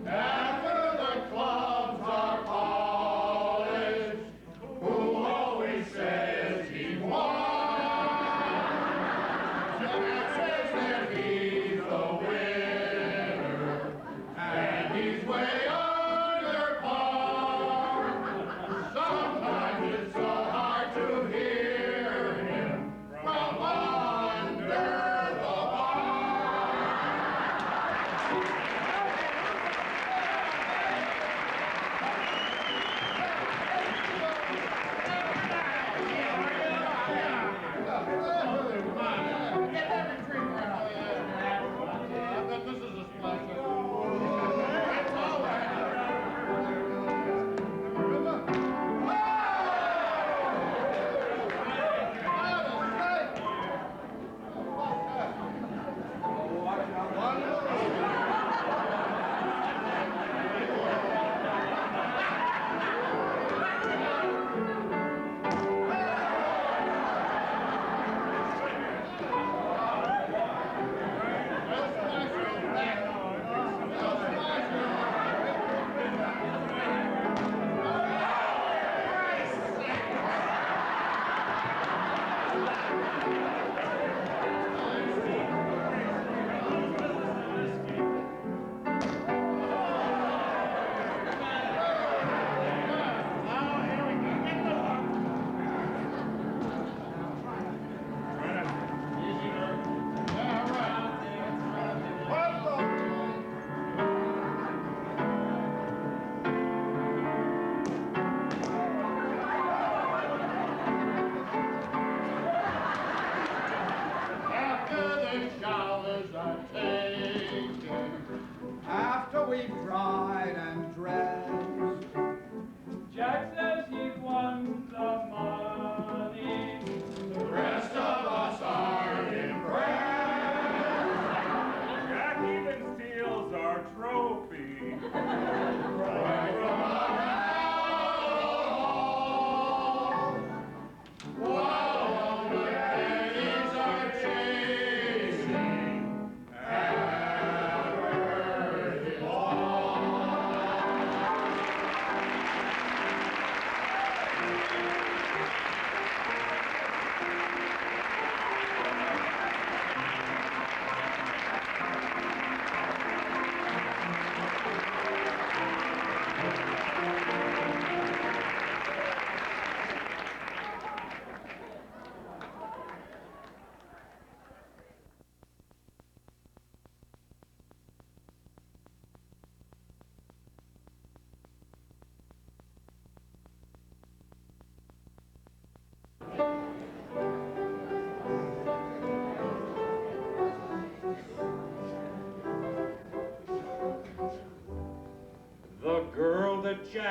After the clubs are polished, who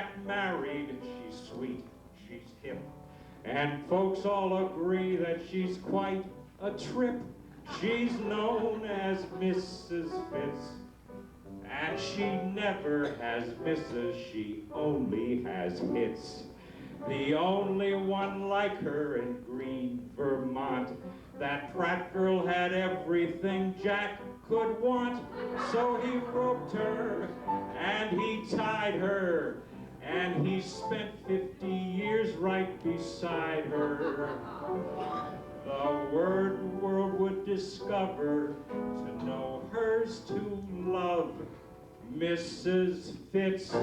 Jack married. She's sweet, she's hip, and folks all agree that she's quite a trip. She's known as Mrs. Fitz, and she never has misses, she only has hits. The only one like her in green Vermont. That Pratt girl had everything Jack could want, so he roped her and he tied her, and he spent 50 years right beside her. The world would discover to know hers to love, Mrs. Fitz.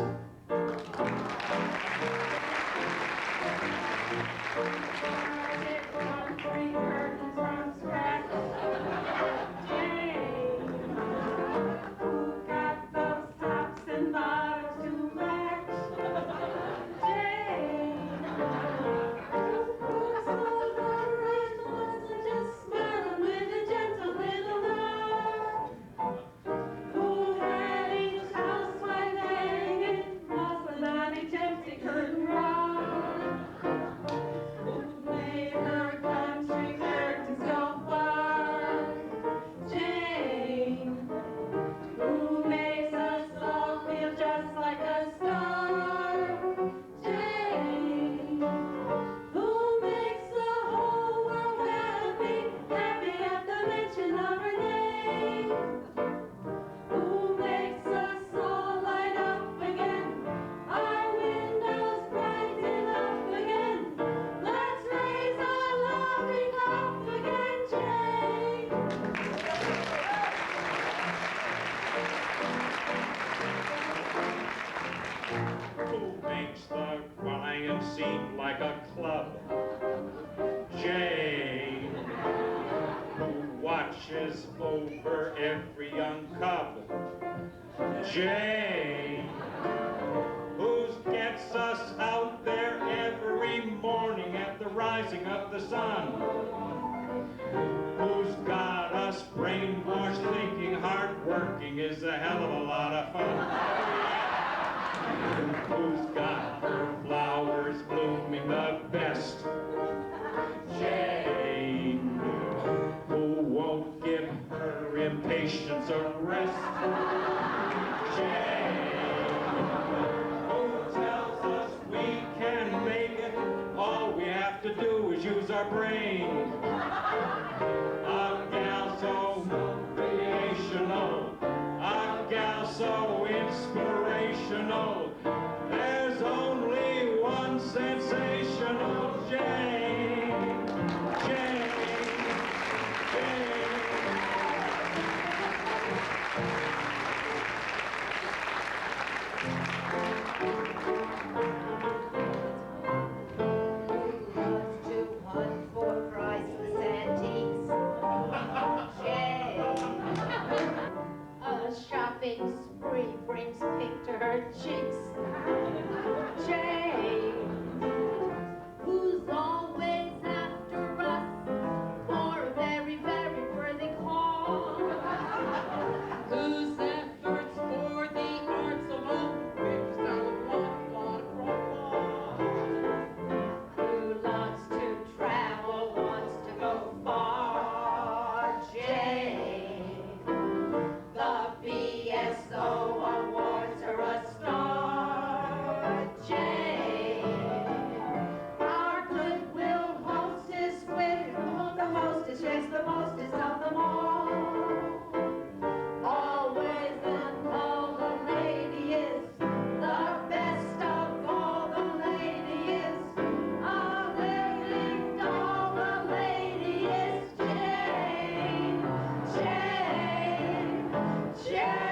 Seem like a club. Jane, who watches over every young cub. Jane, who gets us out there every morning at the rising of the sun. Who's got us brainwashed thinking hard working is a hell of a lot of fun. Who's got her flowers blooming the best? Jane, who won't give her impatience a rest? Jane, who tells us we can make it, all we have to do is use our brain. A gal so creational, a gal so inspirational. There's only one sensational Jane. Jane. Jane. Shopping spree brings pink to her cheeks. Jane, who's always after us for a very, very worthy cause. Whose efforts for the arts alone brings down a lot of who loves to travel, wants to go far. Jane, the BSO awards her a star. Jane, our goodwill hostess with the hostess, yes, the mostest of them all. Always and all, the lady is the best of all. The lady is a lady doll. The lady is Jane. Jane. Jane.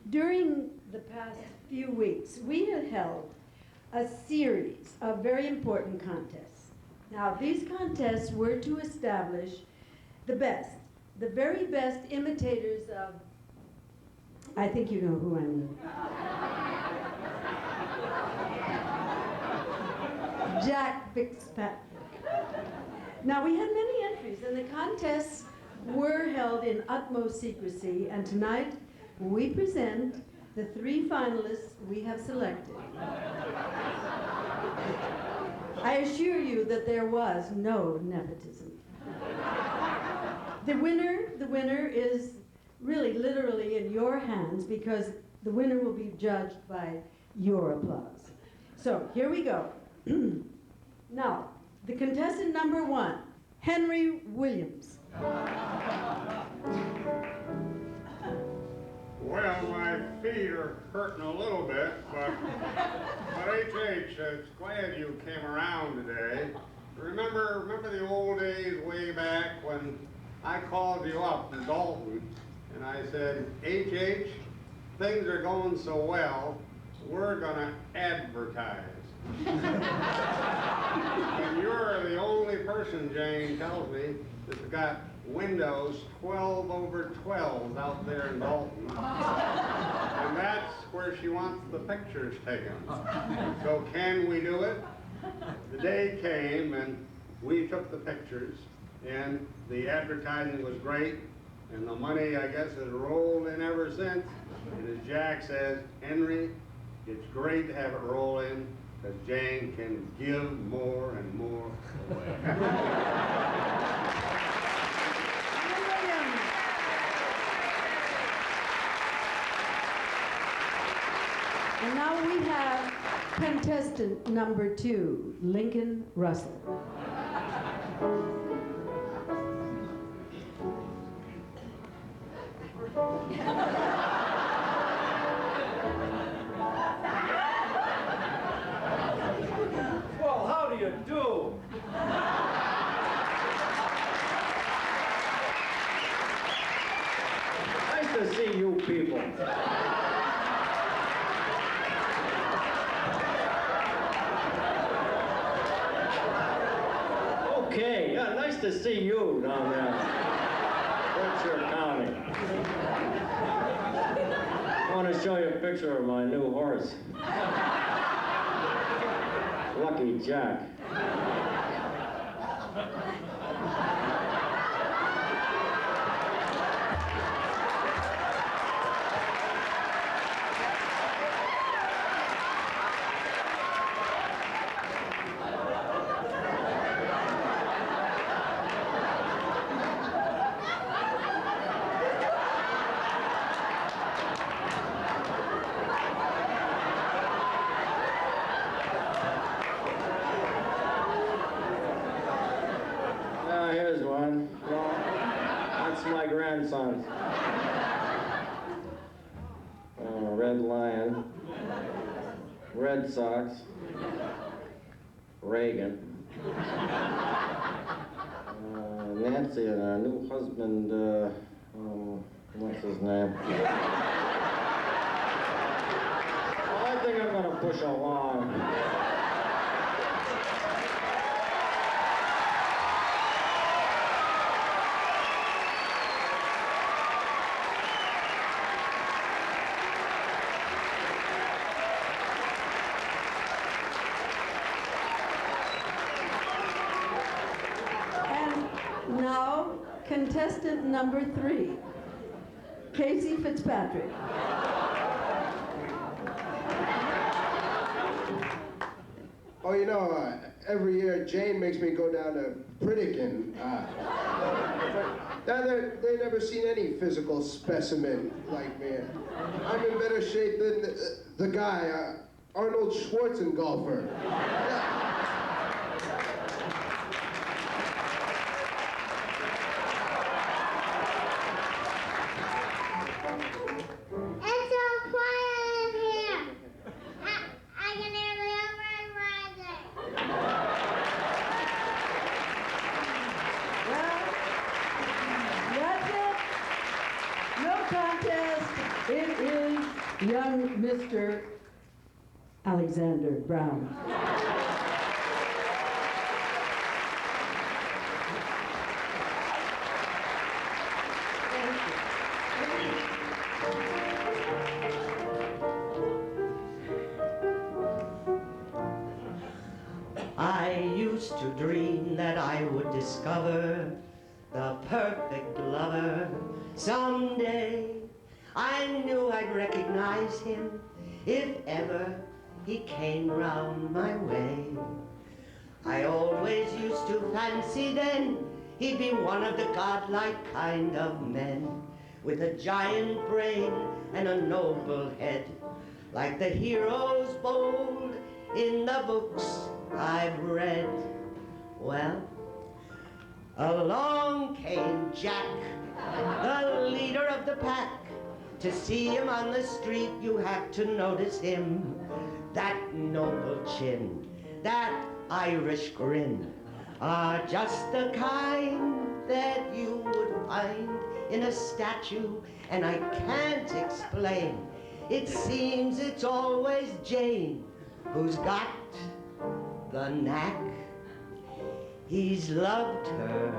During the past few weeks, we have held a series of very important contests. Now, these contests were to establish the best, the very best imitators of, I think you know who I mean. Jack Fitzpatrick. Now, we had many entries, and the contests were held in utmost secrecy, and tonight we present the 3 finalists we have selected. I assure you that there was no nepotism. The winner is really literally in your hands, because the winner will be judged by your applause. So here we go. Now, the contestant number 1, Henry Williams. Well, my feet are hurting a little bit, but H.H., it's glad you came around today. Remember the old days way back when I called you up in Dalton and I said, H.H., things are going so well, we're gonna advertise. And you're the only person, Jane tells me, that's got windows 12 over 12 out there in Dalton. And that's where she wants the pictures taken. So can we do it? The day came and we took the pictures, and the advertising was great, and the money, I guess, has rolled in ever since. And as Jack says, Henry, it's great to have it roll in, because Jane can give more and more away. And now we have contestant number 2, Lincoln Russell. Well, how do you do? Nice to see you people. Okay, yeah, nice to see you down there. Berkshire County. I want to show you a picture of my new horse. Lucky Jack. Here's one. Well, that's my grandson. Red Lion, Red Sox, Reagan, Nancy and her new husband, what's his name? Well, I think I'm gonna push along. Now, contestant number 3, Casey Fitzpatrick. Oh, you know, every year Jane makes me go down to Pritikin. They never seen any physical specimen like me. I'm in better shape than the guy, Arnold Schwarzenegger. It is young Mr. Alexander Brown. used to dream that I would discover the perfect lover someday. I knew I'd recognize him if ever he came round my way. I always used to fancy then he'd be one of the godlike kind of men, with a giant brain and a noble head, like the heroes bold in the books I've read. Well, along came Jack, the leader of the pack. To see him on the street, you have to notice him. That noble chin, that Irish grin, are just the kind that you would find in a statue, and I can't explain. It seems it's always Jane who's got the knack. He's loved her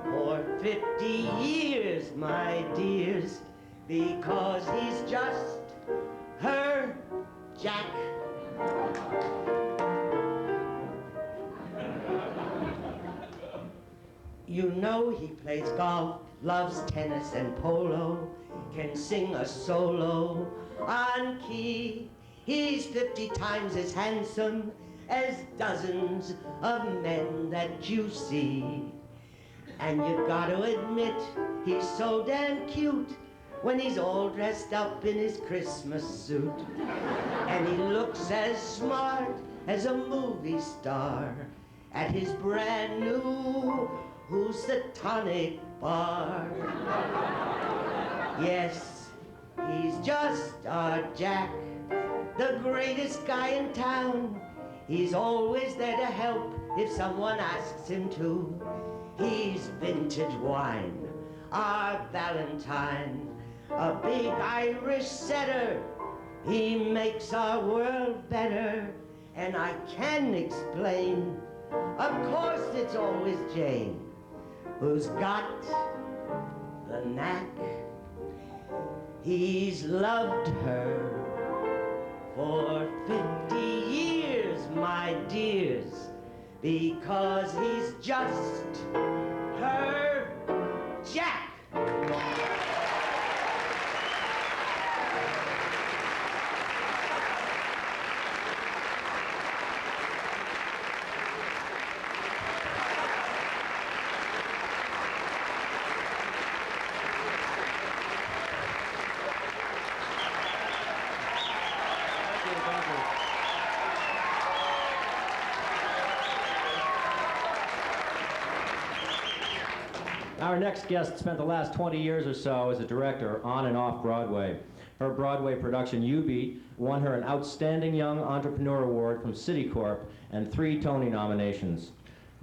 for 50 years, my dears, because he's just her Jack. You know he plays golf, loves tennis and polo, can sing a solo on key. He's 50 times as handsome as dozens of men that you see. And you gotta admit, he's so damn cute when he's all dressed up in his Christmas suit. And he looks as smart as a movie star at his brand new Who's the Tonic bar. Yes, he's just our Jack, the greatest guy in town. He's always there to help if someone asks him to. He's vintage wine, our Valentine, a big Irish setter. He makes our world better, and I can explain. Of course it's always Jane who's got the knack. He's loved her for 50 years, my dears, because he's just her Jack. Our next guest spent the last 20 years or so as a director on and off Broadway. Her Broadway production, You Beat, won her an Outstanding Young Entrepreneur Award from Citicorp and 3 Tony nominations.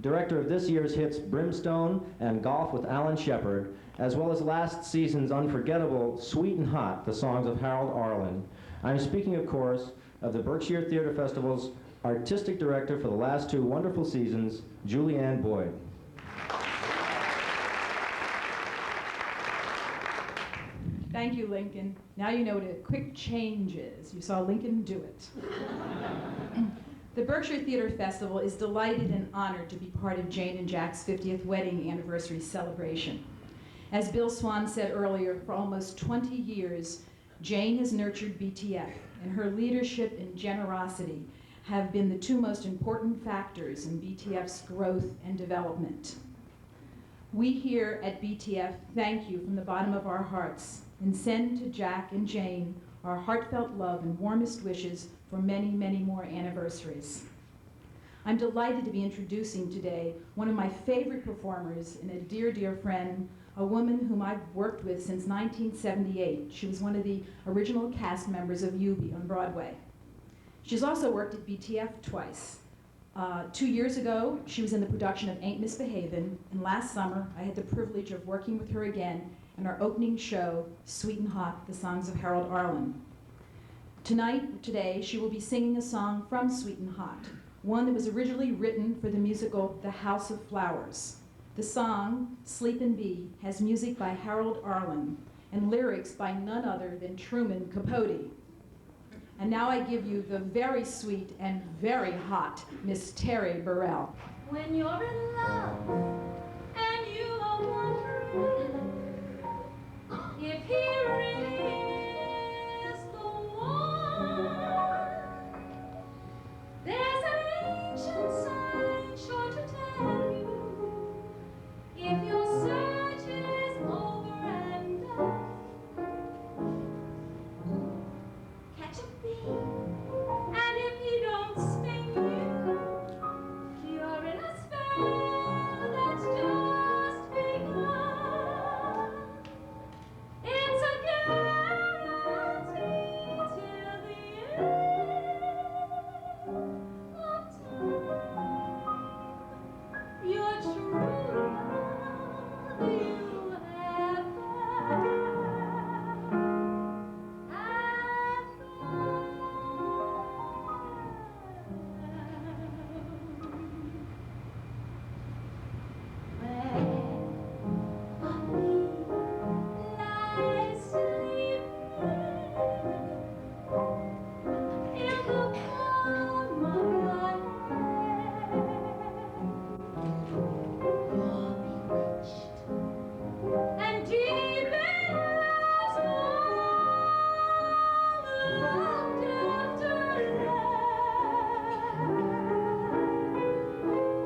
Director of this year's hits Brimstone and Golf with Alan Shepard, as well as last season's unforgettable Sweet and Hot, the songs of Harold Arlen. I'm speaking, of course, of the Berkshire Theater Festival's artistic director for the last 2 wonderful seasons, Julianne Boyd. Thank you, Lincoln. Now you know what a quick change is. You saw Lincoln do it. The Berkshire Theater Festival is delighted and honored to be part of Jane and Jack's 50th wedding anniversary celebration. As Bill Swan said earlier, for almost 20 years, Jane has nurtured BTF, and her leadership and generosity have been the 2 most important factors in BTF's growth and development. We here at BTF thank you from the bottom of our hearts and send to Jack and Jane our heartfelt love and warmest wishes for many, many more anniversaries. I'm delighted to be introducing today one of my favorite performers and a dear, dear friend, a woman whom I've worked with since 1978. She was one of the original cast members of Eubie on Broadway. She's also worked at BTF twice. 2 years ago, she was in the production of Ain't Misbehavin', and last summer, I had the privilege of working with her again in our opening show, Sweet and Hot, the songs of Harold Arlen. Today, she will be singing a song from Sweet and Hot, one that was originally written for the musical The House of Flowers. The song, Sleep and Be, has music by Harold Arlen and lyrics by none other than Truman Capote. And now I give you the very sweet and very hot Miss Terry Burrell. When you're in love and you are wondering if he really is the one, there's an ancient sign sure to tell you if your search is over and done. Catch a bee, and if he don't sting you, you're in a spell that's just begun. It's a guarantee till the end of time. Your true love you have found. And deep in love's locked after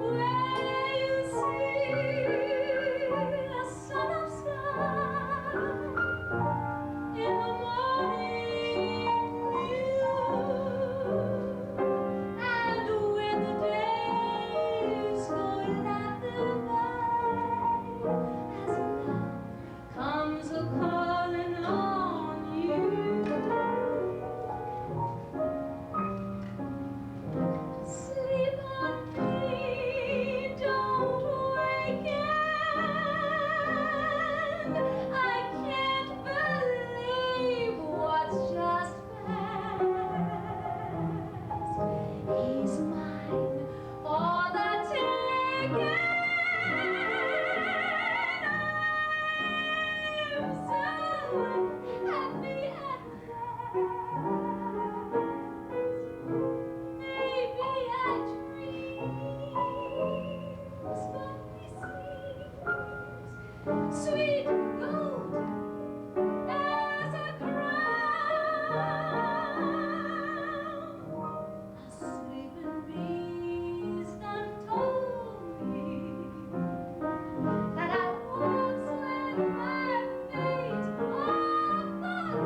where you see a sun of sky in the morning dew, and when the days go laughing by, as love comes a calling on you. Sleep on me, don't waken. I can't believe what's just passed. He's mine for the taking. I'm so happy at last. Maybe I dreams, but he seems sweet gold as a crown. A sleeping beast done told me that I once led my fate off the ground.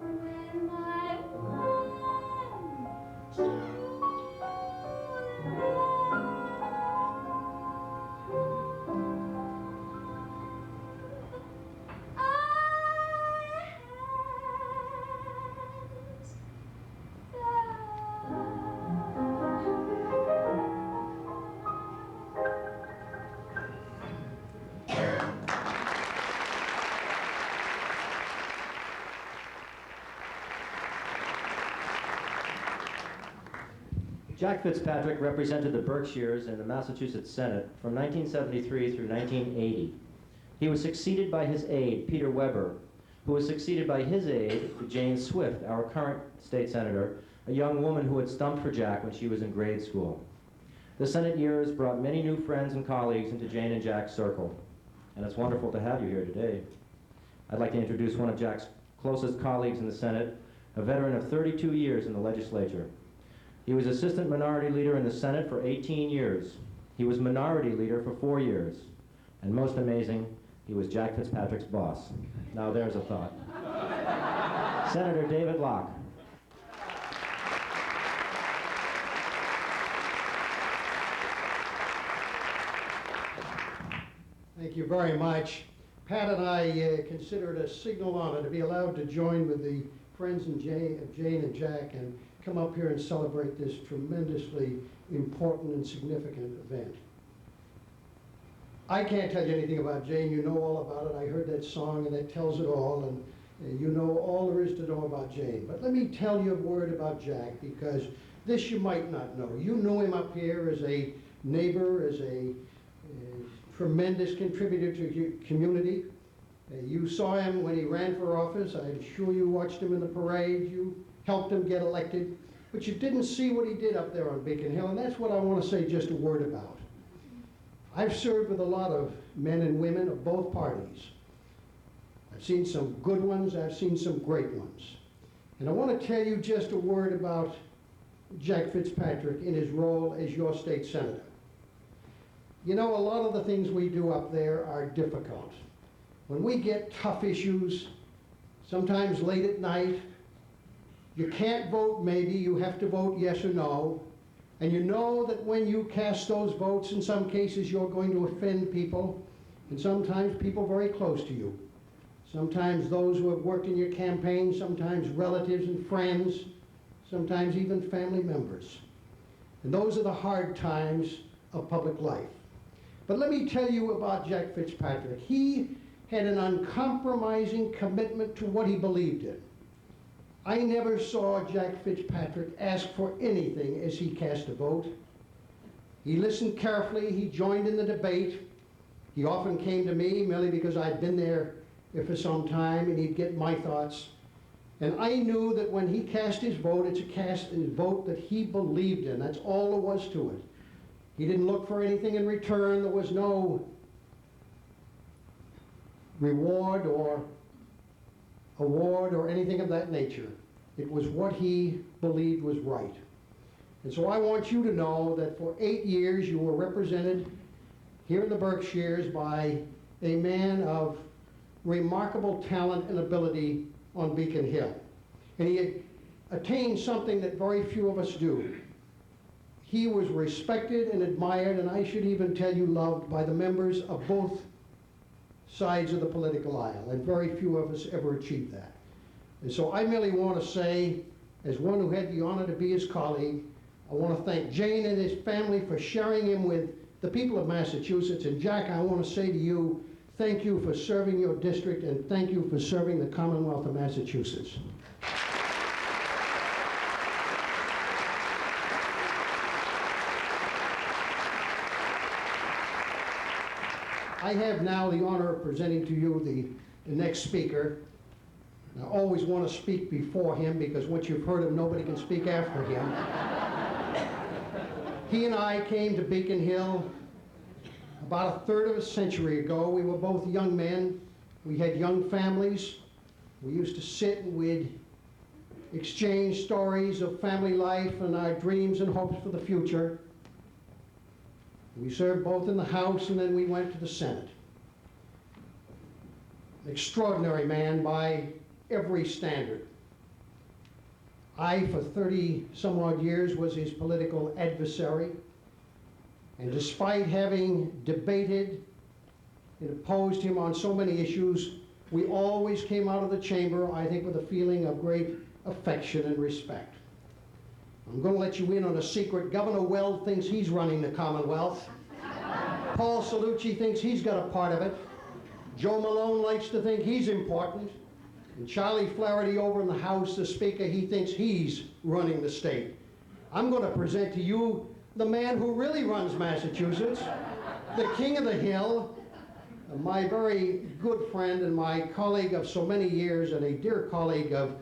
When my one true Jack Fitzpatrick represented the Berkshires in the Massachusetts Senate from 1973 through 1980. He was succeeded by his aide, Peter Weber, who was succeeded by his aide, Jane Swift, our current state senator, a young woman who had stumped for Jack when she was in grade school. The Senate years brought many new friends and colleagues into Jane and Jack's circle, and it's wonderful to have you here today. I'd like to introduce one of Jack's closest colleagues in the Senate, a veteran of 32 years in the legislature. He was Assistant Minority Leader in the Senate for 18 years. He was Minority Leader for 4 years. And most amazing, he was Jack Fitzpatrick's boss. Now there's a thought. Senator David Locke. Thank you very much. Pat and I consider it a signal honor to be allowed to join with the friends of Jane and Jack and come up here and celebrate this tremendously important and significant event. I can't tell you anything about Jane. You know all about it. I heard that song and that tells it all, and you know all there is to know about Jane. But let me tell you a word about Jack, because this you might not know. You knew him up here as a neighbor, as a tremendous contributor to your community. You saw him when he ran for office. I'm sure you watched him in the parade. You helped him get elected. but you didn't see what he did up there on Beacon Hill, and that's what I want to say just a word about. I've served with a lot of men and women of both parties. I've seen some good ones, I've seen some great ones. And I want to tell you just a word about Jack Fitzpatrick in his role as your state senator. You know, a lot of the things we do up there are difficult. When we get tough issues, sometimes late at night, you can't vote maybe, you have to vote yes or no. And you know that when you cast those votes, in some cases you're going to offend people, and sometimes people very close to you. Sometimes those who have worked in your campaign, sometimes relatives and friends, sometimes even family members. And those are the hard times of public life. But let me tell you about Jack Fitzpatrick. He had an uncompromising commitment to what he believed in. I never saw Jack Fitzpatrick ask for anything as he cast a vote. He listened carefully, he joined in the debate. He often came to me merely because I'd been there for some time, and he'd get my thoughts. And I knew that when he cast his vote, it's a vote that he believed in. That's all there was to it. He didn't look for anything in return. There was no reward or award or anything of that nature. It was what he believed was right. And so I want you to know that for 8 years you were represented here in the Berkshires by a man of remarkable talent and ability on Beacon Hill. And he attained something that very few of us do. He was respected and admired, and I should even tell you loved by the members of both sides of the political aisle, and very few of us ever achieved that. And so I merely want to say, as one who had the honor to be his colleague, I want to thank Jane and his family for sharing him with the people of Massachusetts. And Jack, I want to say to you, thank you for serving your district, and thank you for serving the Commonwealth of Massachusetts. I have now the honor of presenting to you the next speaker. I always want to speak before him because once you've heard him, nobody can speak after him. He and I came to Beacon Hill about a third of a century ago. We were both young men. We had young families. We used to sit and we'd exchange stories of family life and our dreams and hopes for the future. We served both in the House, and then we went to the Senate. An extraordinary man by every standard. I, for 30-some-odd years, was his political adversary. And despite having debated and opposed him on so many issues, we always came out of the chamber, I think, with a feeling of great affection and respect. I'm going to let you in on a secret. Governor Weld thinks he's running the Commonwealth. Paul Cellucci thinks he's got a part of it. Joe Malone likes to think he's important. And Charlie Flaherty over in the House, the Speaker, he thinks he's running the state. I'm going to present to you the man who really runs Massachusetts, the king of the hill, my very good friend and my colleague of so many years and a dear colleague of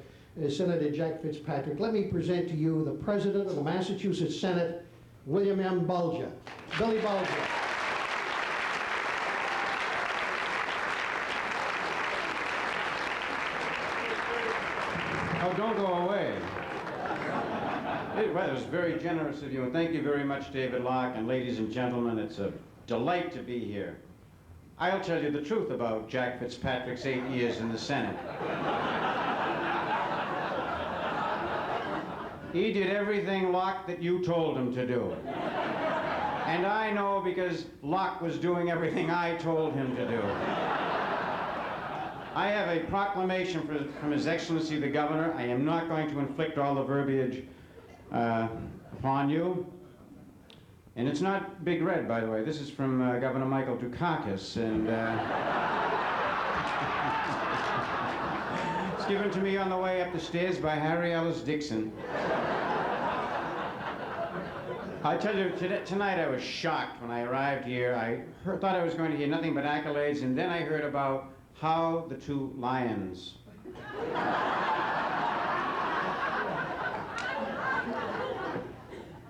Senator Jack Fitzpatrick. Let me present to you the President of the Massachusetts Senate, William M. Bulger. Billy Bulger. Oh, don't go away. Well, it was very generous of you, and thank you very much, David Locke, and ladies and gentlemen. It's a delight to be here. I'll tell you the truth about Jack Fitzpatrick's 8 years in the Senate. He did everything, Locke, that you told him to do. And I know because Locke was doing everything I told him to do. I have a proclamation from His Excellency the Governor. I am not going to inflict all the verbiage upon you. And it's not Big Red, by the way. This is from Governor Michael Dukakis, and it's given to me on the way up the stairs by Harry Ellis Dixon. I tell you, tonight I was shocked when I arrived here. I thought I was going to hear nothing but accolades, and then I heard about How the Two Lions.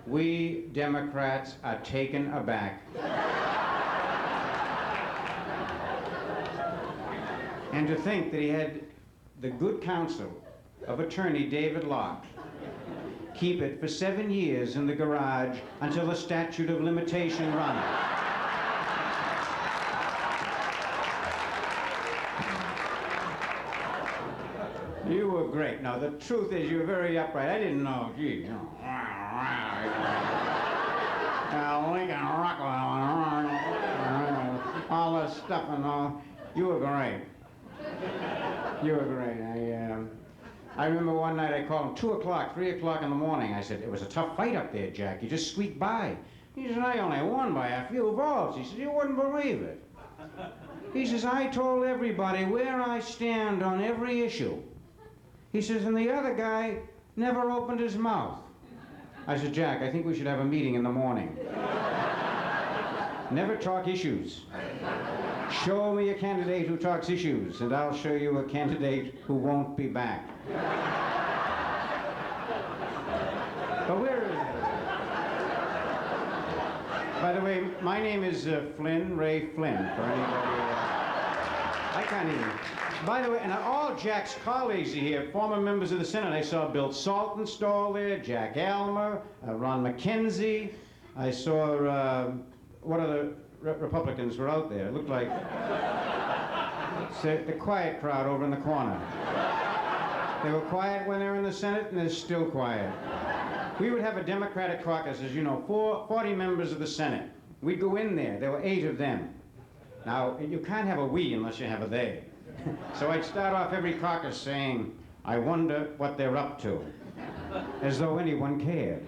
We Democrats are taken aback. And to think that he had the good counsel of attorney David Locke keep it for 7 years in the garage until the statute of limitation runs. You were great. Now, the truth is, you were very upright. I didn't know, gee, you know. Lincoln Rockwell, all this stuff and all. You were great. You were great. I remember one night I called him 2 o'clock, 3 o'clock in the morning. I said, it was a tough fight up there, Jack. You just squeaked by. He said, I only won by a few votes. He said, you wouldn't believe it. He says, I told everybody where I stand on every issue. He says, and the other guy never opened his mouth. I said, Jack, I think we should have a meeting in the morning. Never talk issues. Show me a candidate who talks issues, and I'll show you a candidate who won't be back. But where is it? By the way, my name is Flynn, Ray Flynn, for anybody. I can't even. By the way, and all Jack's colleagues are here, former members of the Senate. I saw Bill Saltonstall there, Jack Elmer, Ron McKenzie. I saw, what other Republicans were out there? It looked like the quiet crowd over in the corner. They were quiet when they were in the Senate, and they're still quiet. We would have a Democratic caucus, as you know, 40 members of the Senate. We'd go in there. There were 8 of them. Now, you can't have a we unless you have a they. So I'd start off every caucus saying, I wonder what they're up to, as though anyone cared.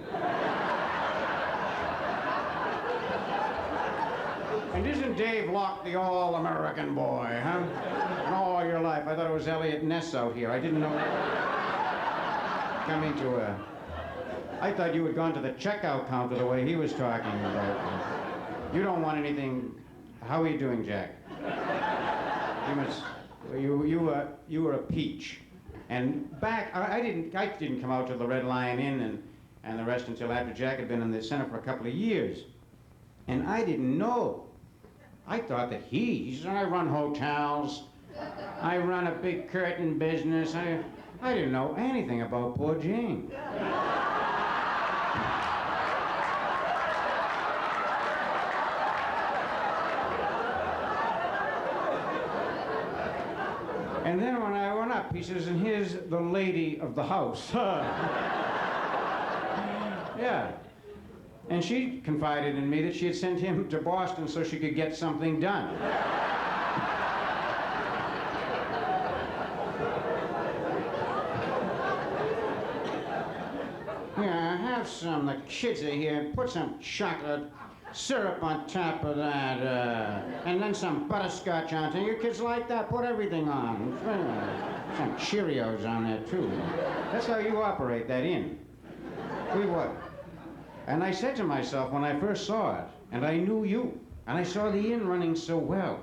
And isn't Dave Locke the all-American boy, huh? And all your life. I thought it was Elliot Ness out here. I didn't know. Coming to a... I thought you had gone to the checkout counter the way he was talking about. You don't want anything... How are you doing, Jack? You must... You were a peach. And back... I didn't come out to the Red Lion Inn and the rest until after Jack had been in the Senate for a couple of years. And I didn't know. I thought that he said, I run hotels, I run a big curtain business. I didn't know anything about poor Jane. And then when I went up, he says, and here's the lady of the house. Yeah. And she confided in me that she had sent him to Boston so she could get something done. Yeah, have some. The kids are here. Put some chocolate syrup on top of that, and then some butterscotch on it. Your kids like that? Put everything on. Some Cheerios on there, too. That's how you operate that inn. We would. And I said to myself when I first saw it, and I knew you, and I saw the inn running so well,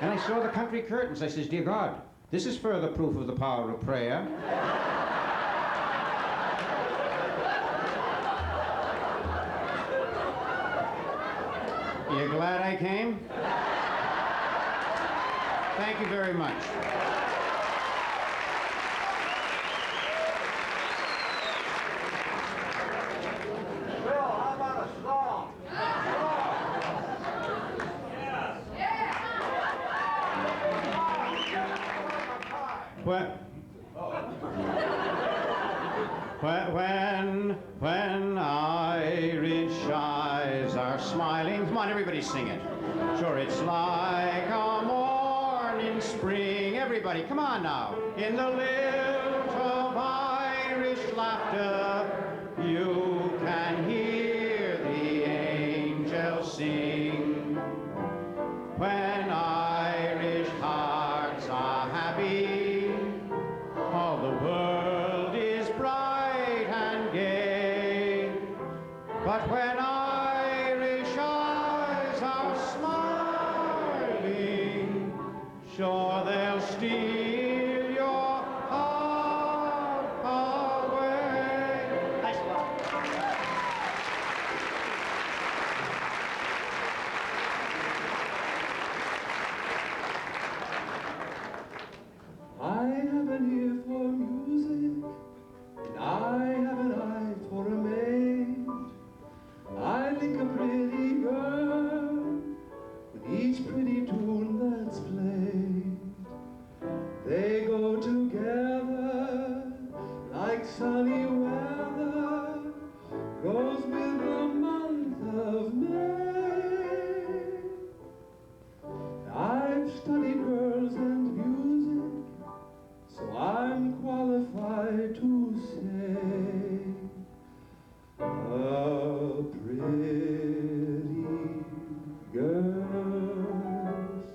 and I saw the country curtains, I says, dear God, this is further proof of the power of prayer. You glad I came? Thank you very much. When Irish eyes are smiling, come on, everybody sing it. Sure, it's like a morning spring. Everybody, come on now. In the lilt of Irish laughter, you can hear the angels sing. When Irish hearts are happy, all the world is bright and gay. But when Irish eyes are smiling, sure they'll steal your heart away. Thanks a lot. have an ear for music, and I have an eye for a maid. I link a pretty girl with each pretty tune that's played. They go together like sunny weather goes with the month of May. I've studied girls and music, so I'm qualified to say a pretty girl's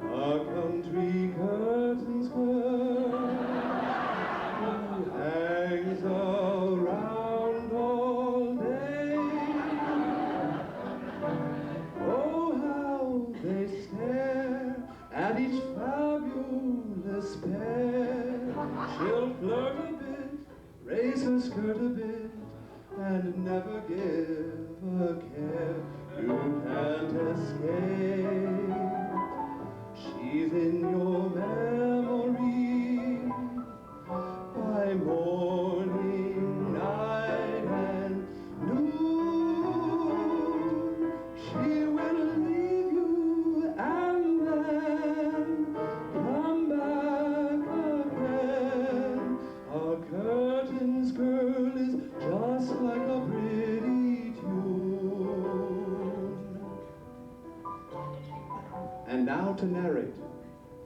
a country curtain skirt who hangs around all day. Oh, how they stare at each fabulous pair. She'll flirt a bit, raise her skirt a bit, and never give a care. You can't escape. She's in your memory by morning, night, and noon. She will leave you and then come back again. A curtains girl is just like a pretty tune. And now to narrate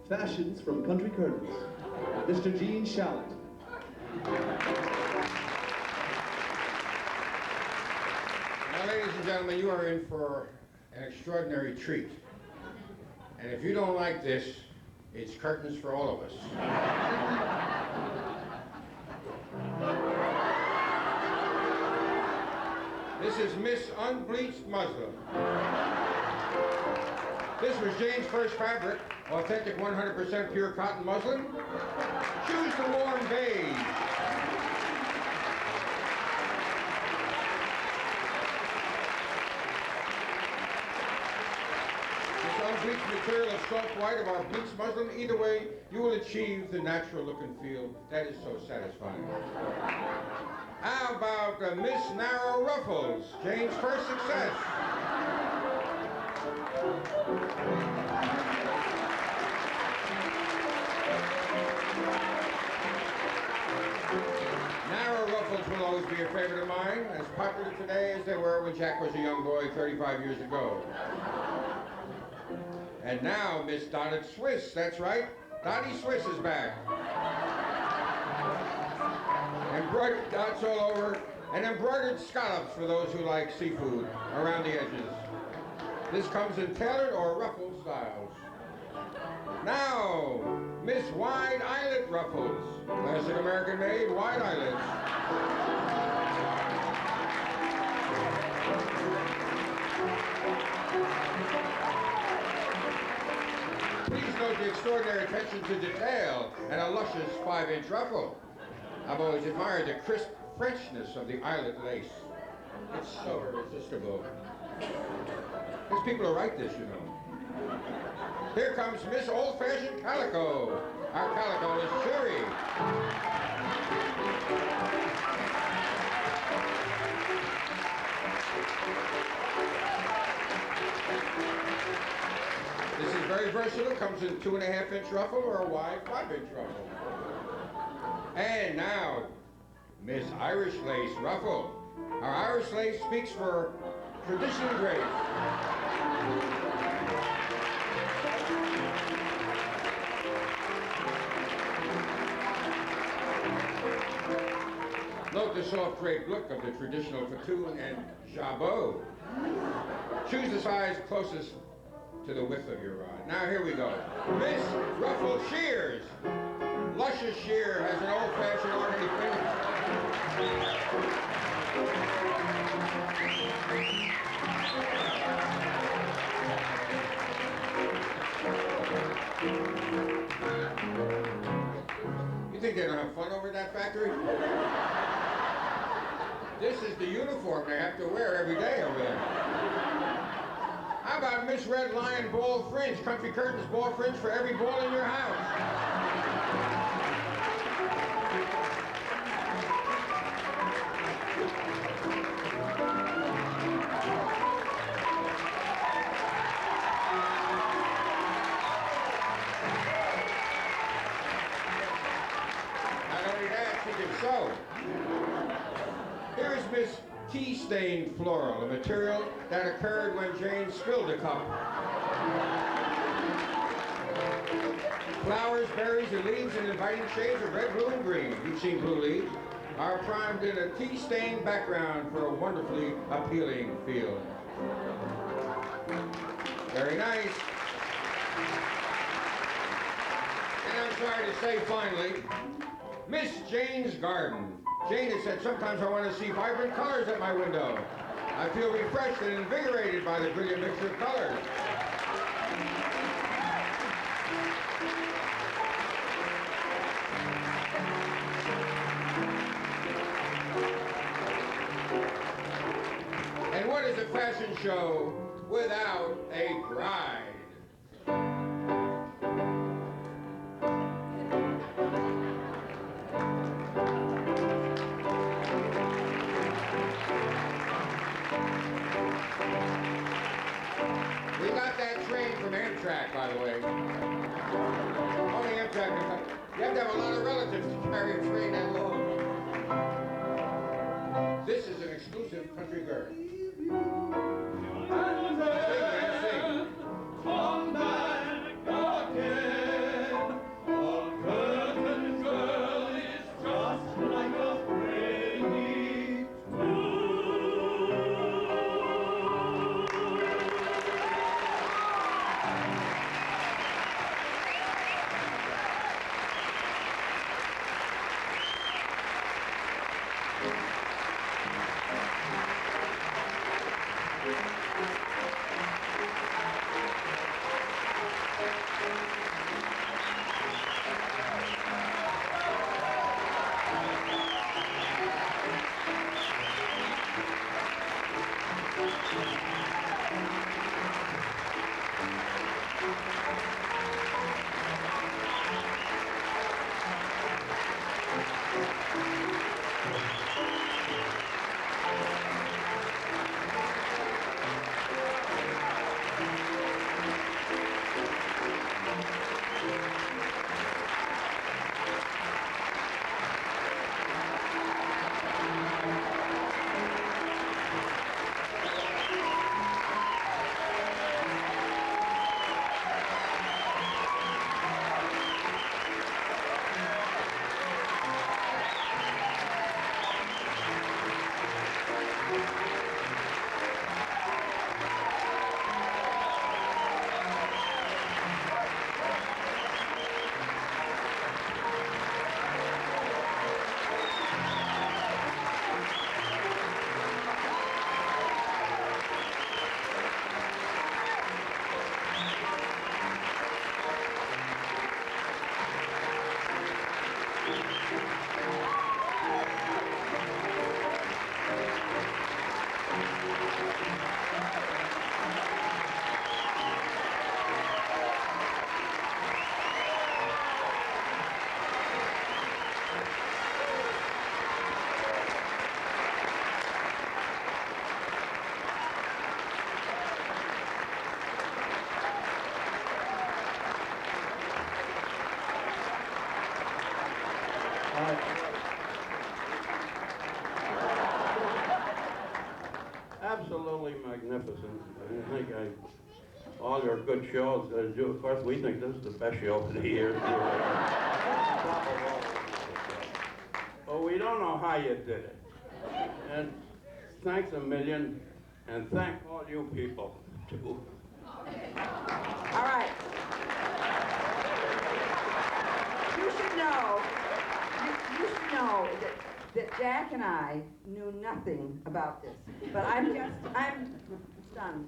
fashions from country curtains, Mr. Gene Shalit. Now, ladies and gentlemen, you are in for an extraordinary treat. And if you don't like this, it's curtains for all of us. This is Miss Unbleached Muslim. This was Jane's first fabric, authentic 100% pure cotton muslin. Choose the warm beige. This unbleached material is soft white of our bleached muslin. Either way, you will achieve the natural look and feel that is so satisfying. How about Miss Narrow Ruffles, Jane's first success? Narrow ruffles will always be a favorite of mine, as popular today as they were when Jack was a young boy 35 years ago. And now, Miss Dotted Swiss, that's right, Dottie Swiss is back. Embroidered dots all over, and embroidered scallops for those who like seafood around the edges. This comes in tailored or ruffled styles. Now, Miss Wide Eyelet Ruffles. Classic American made wide eyelets. Please note the extraordinary attention to detail and a luscious 5-inch ruffle. I've always admired the crisp Frenchness of the eyelet lace. It's so irresistible. There's people who write this, you know. Here comes Miss Old-Fashioned Calico. Our calico is cheery. This is very versatile. Comes in 2.5-inch ruffle or a wide 5-inch ruffle. And now, Miss Irish Lace Ruffle. Our Irish lace speaks for tradition and grace. Note the soft draped look of the traditional fattoon and jabot. Choose the size closest to the width of your rod. Now here we go. Miss Ruffled Shears. Luscious sheer has an old-fashioned orderly You think they don't have fun over at that factory? This is the uniform they have to wear every day over there. How about Miss Red Lion Ball Fringe? Country curtains ball fringe for every ball in your house. so. Here is Miss Tea-stained floral, a material that occurred when Jane spilled a cup. Flowers, berries, and leaves in inviting shades of red, blue, and green. You've seen blue leaves. Are primed in a tea-stained background for a wonderfully appealing feel. Very nice. And I'm sorry to say, finally, Miss Jane's garden. Jane has said, sometimes I want to see vibrant colors at my window. I feel refreshed and invigorated by the brilliant mixture of colors. And what is a fashion show without a bride? We got that train from Amtrak, by the way. Only Amtrak can come. You have to have a lot of relatives to carry a train that long. This is an exclusive country girl. Sing, man, sing. Come back again. A curtain girl is just like a rainy Absolutely magnificent. I think all your good shows, of course, we think this is the best show of the year. But we don't know how you did it. And thanks a million, and thank all you people, too. All right. You should know, you should know that Jack and I knew nothing about this. But I'm stunned.